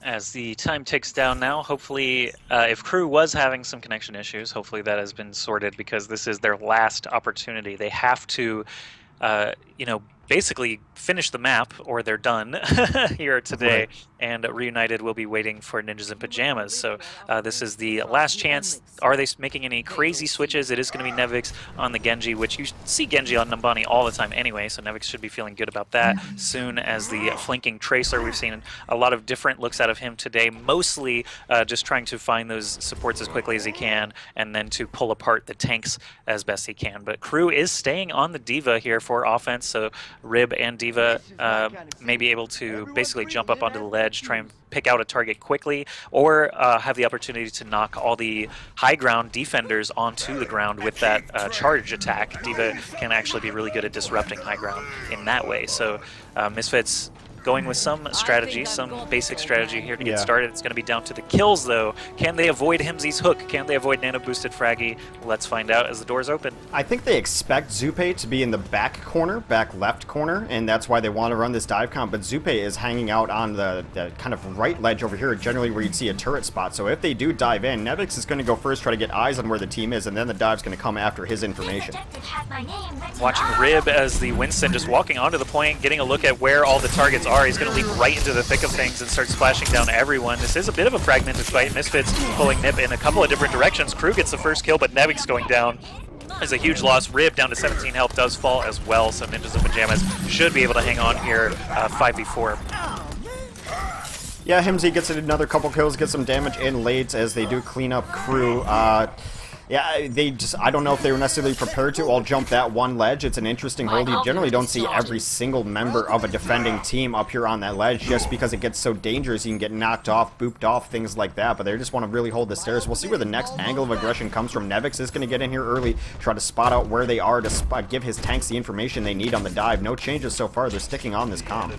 As the time ticks down now, hopefully, if Crew was having some connection issues, hopefully that has been sorted, because this is their last opportunity. They have to, basically finish the map or they're done here today. Right. And Reunited will be waiting for Ninjas in Pyjamas. So this is the last chance. Are they making any crazy switches? It is going to be Nevix on the Genji, which you see Genji on Numbani all the time anyway, so Nevix should be feeling good about that. Soon as the flanking Tracer, we've seen a lot of different looks out of him today, mostly just trying to find those supports as quickly as he can and then to pull apart the tanks as best he can. But Crew is staying on the Diva here for offense, so Rib and Diva may be able to basically jump up onto the ledge, try and pick out a target quickly, or have the opportunity to knock all the high ground defenders onto the ground with that charge attack. Diva can actually be really good at disrupting high ground in that way. So Misfits going with some strategy, some basic strategy here to get started. It's going to be down to the kills, though. Can they avoid Himsy's hook? Can they avoid nano-boosted Fraggy? Let's find out as the doors open. I think they expect Zupe to be in the back corner, back left corner, and that's why they want to run this dive comp, but Zupe is hanging out on the kind of right ledge over here, generally where you'd see a turret spot. So if they do dive in, Nevix is going to go first, try to get eyes on where the team is, and then the dive's going to come after his information. Watching Rib as the Winston just walking onto the point, getting a look at where all the targets are. He's going to leap right into the thick of things and start splashing down everyone. This is a bit of a fragmented fight. Misfits pulling Nip in a couple of different directions. Crew gets the first kill, but Nevix going down is a huge loss. Rib down to 17 health does fall as well, so Ninjas in Pyjamas should be able to hang on here 5v4. Yeah, Himsy gets another couple kills, gets some damage in late as they do clean up Crew. Yeah, I don't know if they were necessarily prepared to all jump that one ledge. It's an interesting hold. You generally don't see every single member of a defending team up here on that ledge just because it gets so dangerous. You can get knocked off, booped off, things like that, but they just want to really hold the stairs. We'll see where the next angle of aggression comes from. Nevix is going to get in here early, try to spot out where they are to give his tanks the information they need on the dive. No changes so far. They're sticking on this comp.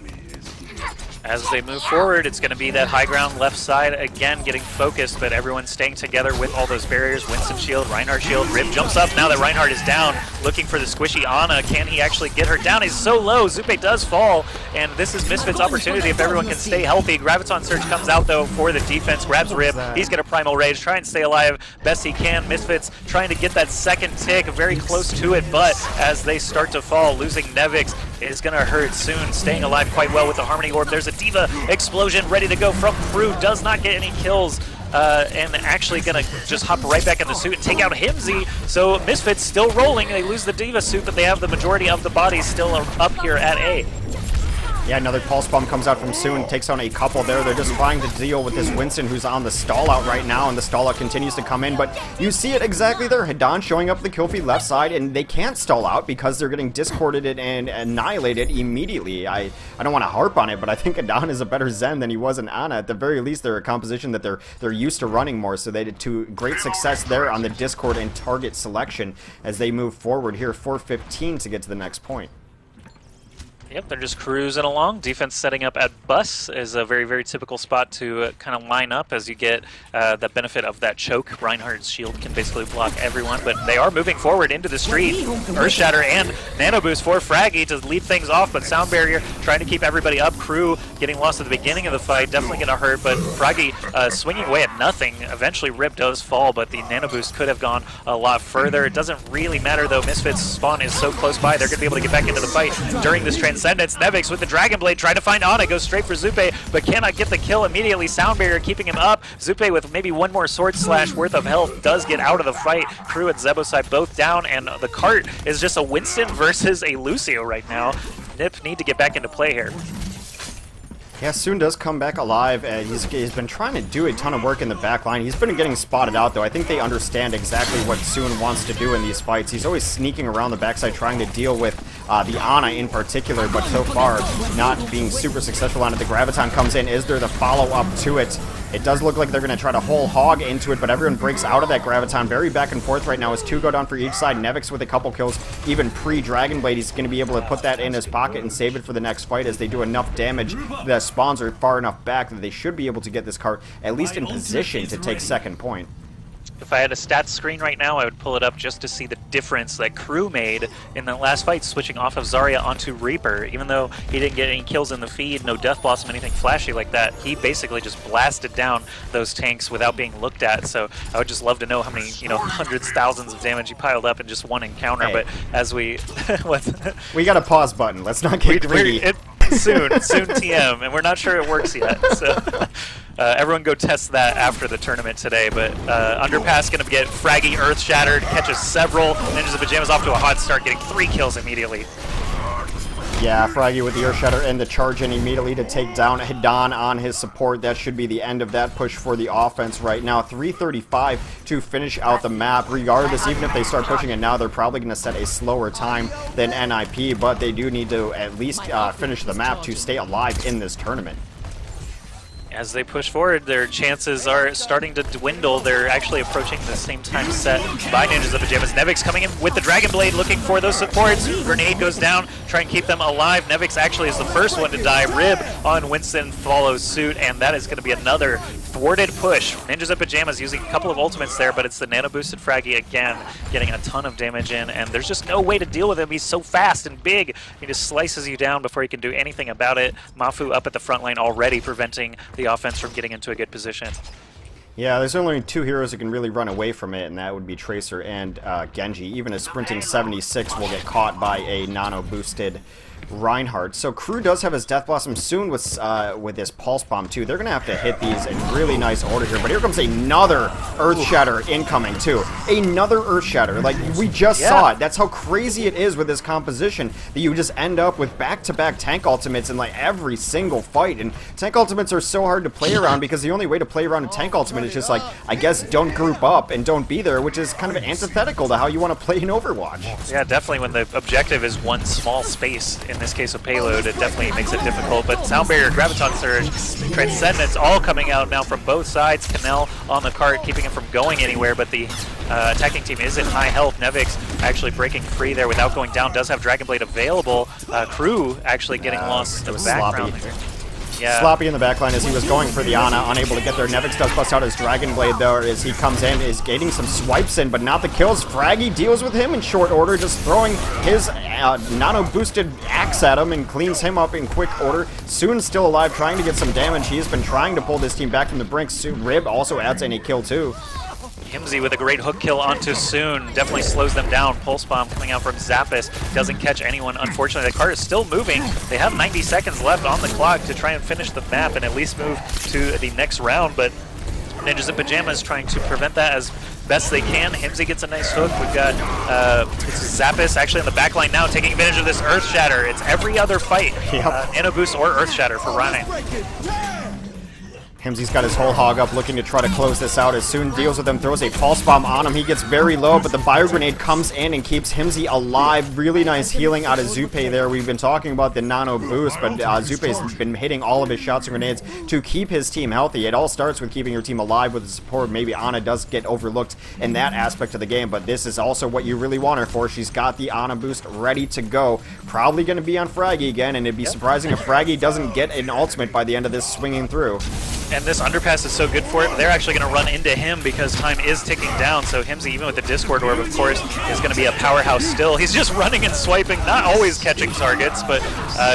As they move forward, it's going to be that high ground left side again getting focused, but everyone's staying together with all those barriers. Winston shield, Reinhardt shield, Rib jumps up now that Reinhardt is down, looking for the squishy Ana. Can he actually get her down? He's so low. Zupe does fall, and this is Misfits' opportunity if everyone can stay healthy. Graviton Surge comes out though for the defense, grabs Rib. He's going to Primal Rage, try and stay alive best he can. Misfits trying to get that second tick, very close to it, but as they start to fall, losing Nevix is going to hurt soon. Staying alive quite well with the Harmony Orb. There's a Diva explosion ready to go from Crew, does not get any kills, and actually gonna just hop right back in the suit and take out Himsy. So Misfits still rolling. They lose the Diva suit, but they have the majority of the bodies still up here at A. Yeah, another pulse bomb comes out from Soon, takes on a couple there. They're just trying to deal with this Winston who's on the stall out right now, and the stall out continues to come in, but you see it exactly there. Hadan showing up the kill feed left side, and they can't stall out because they're getting discorded and annihilated immediately. I don't want to harp on it, but I think Hadan is a better Zen than he was in Ana. At the very least, they're a composition that they're used to running more, so they did to great success there on the Discord and target selection as they move forward here. 4:15 to get to the next point. Yep, they're just cruising along. Defense setting up at bus is a very, very typical spot to kind of line up as you get the benefit of that choke. Reinhardt's shield can basically block everyone, but they are moving forward into the street. Earthshatter and Nano Boost for Fraggy to lead things off, but Sound Barrier trying to keep everybody up. Crew getting lost at the beginning of the fight, definitely going to hurt, but Fraggy swinging away at nothing. Eventually Rip does fall, but the Nano Boost could have gone a lot further. It doesn't really matter though. Misfits spawn is so close by, they're going to be able to get back into the fight during this Transcendence. Nevix with the Dragon Blade trying to find Ana, goes straight for Zupe, but cannot get the kill immediately. Sound Barrier keeping him up. Zupe with maybe one more sword slash worth of health does get out of the fight. Crew and Zebo side both down, and the cart is just a Winston versus a Lucio right now. Nip need to get back into play here. Yeah, Soon does come back alive. He's been trying to do a ton of work in the back line. He's been getting spotted out, though. I think they understand exactly what Soon wants to do in these fights. He's always sneaking around the backside trying to deal with the Ana in particular, but so far not being super successful on it. The Graviton comes in. Is there the follow-up to it? It does look like they're going to try to whole hog into it, but everyone breaks out of that Graviton. Very back and forth right now as two go down for each side. Nevix with a couple kills. Even pre-Dragon Blade, he's going to be able to put that in his pocket and save it for the next fight as they do enough damage. The spawns are far enough back that they should be able to get this cart at least in position to take second point. If I had a stats screen right now, I would pull it up just to see the difference that Crew made in that last fight, switching off of Zarya onto Reaper. Even though he didn't get any kills in the feed, no Death Blossom, anything flashy like that, he basically just blasted down those tanks without being looked at. So I would just love to know how many, hundreds, thousands of damage he piled up in just one encounter. Hey. But as we... we got a pause button. Let's not get greedy. Soon TM, and we're not sure it works yet. So everyone go test that after the tournament today. But Underpass going to get Fraggy Earth Shattered, catches several. Ninjas of Pyjamas off to a hot start, getting 3 kills immediately. Yeah, Fraggy with the Earth Shatter and the charge in immediately to take down Hadan on his support. That should be the end of that push for the offense right now. 3:35 to finish out the map. Regardless, even if they start pushing it now, they're probably going to set a slower time than NIP, but they do need to at least finish the map to stay alive in this tournament. As they push forward, their chances are starting to dwindle. They're actually approaching the same time set by Ninjas of Pyjamas. Nevix coming in with the Dragon Blade, looking for those supports. Grenade goes down, try and keep them alive. Nevix actually is the first one to die. Rib on Winston follows suit, and that is going to be another thwarted push. Ninjas of Pyjamas using a couple of ultimates there, but it's the nano boosted Fraggy again, getting a ton of damage in, and there's just no way to deal with him. He's so fast and big. He just slices you down before you can do anything about it. Mafu up at the front line already, preventing the offense from getting into a good position. Yeah, there's only 2 heroes that can really run away from it, and that would be Tracer and Genji. Even a sprinting 76 will get caught by a nano-boosted Reinhardt. So Crew does have his Death Blossom soon with this Pulse Bomb too. They're going to have to hit these in really nice order here. But here comes another Earth Shatter incoming too. Another Earth Shatter. Like, we just saw it. That's how crazy it is with this composition, that you just end up with back-to-back tank ultimates in like every single fight. And tank ultimates are so hard to play around because the only way to play around a tank ultimate is just like, I guess, don't group up and don't be there, which is kind of antithetical to how you want to play in Overwatch. Yeah, definitely when the objective is one small space, in this case of payload, it definitely makes it difficult. But Sound Barrier, Graviton Surge, Transcendence all coming out now from both sides. Canel on the cart, keeping him from going anywhere, but the attacking team is in high health. Nevix actually breaking free there without going down, does have Dragon Blade available. Crew actually getting lost in the background here. Yeah. Sloppy in the backline as he was going for the Ana, unable to get there. Nevix does bust out his Dragon Blade though as he comes in, is getting some swipes in, but not the kills. Fraggy deals with him in short order, just throwing his nano-boosted axe at him and cleans him up in quick order. Soon still alive, trying to get some damage. He's been trying to pull this team back from the brink. Rib also adds in a kill too. Himsy with a great hook kill onto Soon. Definitely slows them down. Pulse Bomb coming out from Zappis. Doesn't catch anyone, unfortunately. The cart is still moving. They have 90 seconds left on the clock to try and finish the map and at least move to the next round, but Ninjas in Pyjamas trying to prevent that as best they can. Himsy gets a nice hook. We've got Zappis actually in the backline now taking advantage of this Earth Shatter. It's every other fight. Nano Boost or Earth Shatter for Ryan. Himsy's got his whole hog up, looking to try to close this out. As Soon deals with him, throws a Pulse Bomb on him. He gets very low, but the Bio Grenade comes in and keeps Himsy alive. Really nice healing out of Zupe there. We've been talking about the nano boost, but Zupe's been hitting all of his shots and grenades to keep his team healthy. It all starts with keeping your team alive with the support. Maybe Ana does get overlooked in that aspect of the game, but this is also what you really want her for. She's got the Ana boost ready to go. Probably going to be on Fraggy again, and it'd be surprising if Fraggy doesn't get an ultimate by the end of this swinging through. And this underpass is so good for it. They're actually going to run into him because time is ticking down. So Himsy, even with the Discord Orb, of course, is going to be a powerhouse still. He's just running and swiping, not always catching targets, but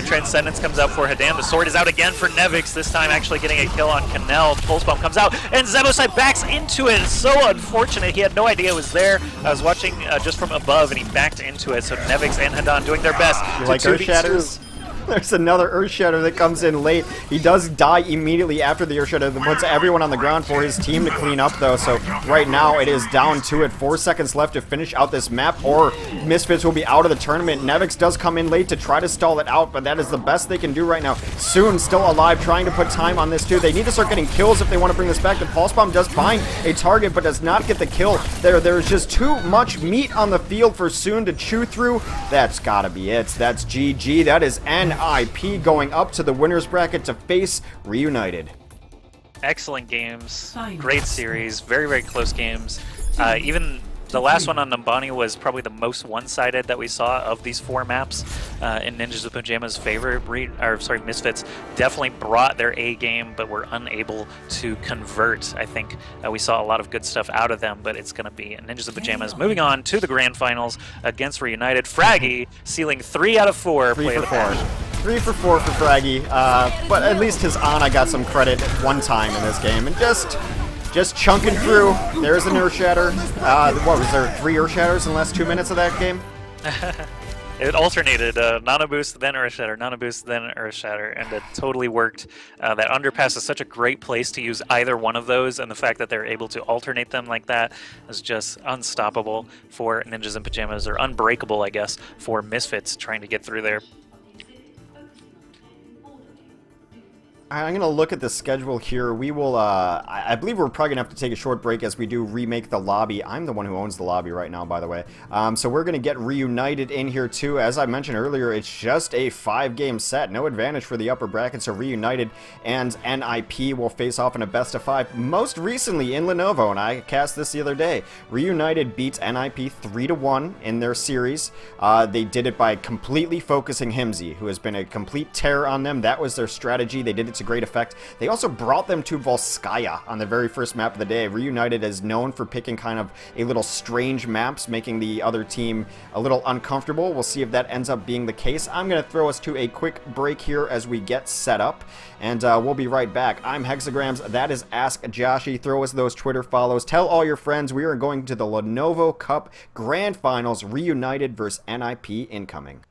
Transcendence comes out for Hadan. The sword is out again for Nevix, this time actually getting a kill on Canel. Pulse Bomb comes out, and Zebosai backs into it. It's so unfortunate. He had no idea it was there. I was watching just from above, and he backed into it. So Nevix and Hadan doing their best. You like Earth Shatters? There's another Earth Shatter that comes in late. He does die immediately after the Earth Shatter that puts everyone on the ground for his team to clean up, though. So right now it is down to it. 4 seconds left to finish out this map, or Misfits will be out of the tournament. Nevix does come in late to try to stall it out, but that is the best they can do right now. Soon still alive, trying to put time on this too. They need to start getting kills if they want to bring this back. The Pulse Bomb does find a target, but does not get the kill. There's just too much meat on the field for Soon to chew through. That's gotta be it. That's GG. That is NIP going up to the winners bracket to face Reunited. Excellent games, great series, very, very close games. Even the last one on Numbani was probably the most one-sided that we saw of these 4 maps in Ninjas in Pyjamas' favor. Misfits definitely brought their A game, but were unable to convert. I think we saw a lot of good stuff out of them, but it's going to be Ninjas in Pyjamas moving on to the grand finals against Reunited. Fraggy sealing 3 out of 4 play of the match. 3 for 4 for Fraggy, but at least his Ana got some credit one time in this game, and just chunking through. There's an Earth Shatter. What was there, 3 Earth Shatters in the last 2 minutes of that game? It alternated, Nano Boost, then Earth Shatter, Nano Boost, then Earth Shatter, and it totally worked. That underpass is such a great place to use either one of those, and the fact that they're able to alternate them like that is just unstoppable for Ninjas in Pyjamas, or unbreakable, I guess, for Misfits trying to get through there. I'm going to look at the schedule here. We will, I believe we're probably going to have to take a short break as we do remake the lobby. I'm the one who owns the lobby right now, by the way. So we're going to get Reunited in here too. As I mentioned earlier, it's just a 5-game set. No advantage for the upper bracket, so Reunited and NIP will face off in a best of 5. Most recently in Lenovo, and I cast this the other day. Reunited beats NIP 3-1 in their series. They did it by completely focusing Himsy, who has been a complete terror on them. That was their strategy. They did it to great effect. They also brought them to Volskaya on the very first map of the day. Reunited is known for picking kind of a little strange maps, making the other team a little uncomfortable. We'll see if that ends up being the case. I'm going to throw us to a quick break here as we get set up, and we'll be right back. I'm Hexagrams. That is Ask Joshy. Throw us those Twitter follows. Tell all your friends we are going to the Lenovo Cup Grand Finals, Reunited versus NIP incoming.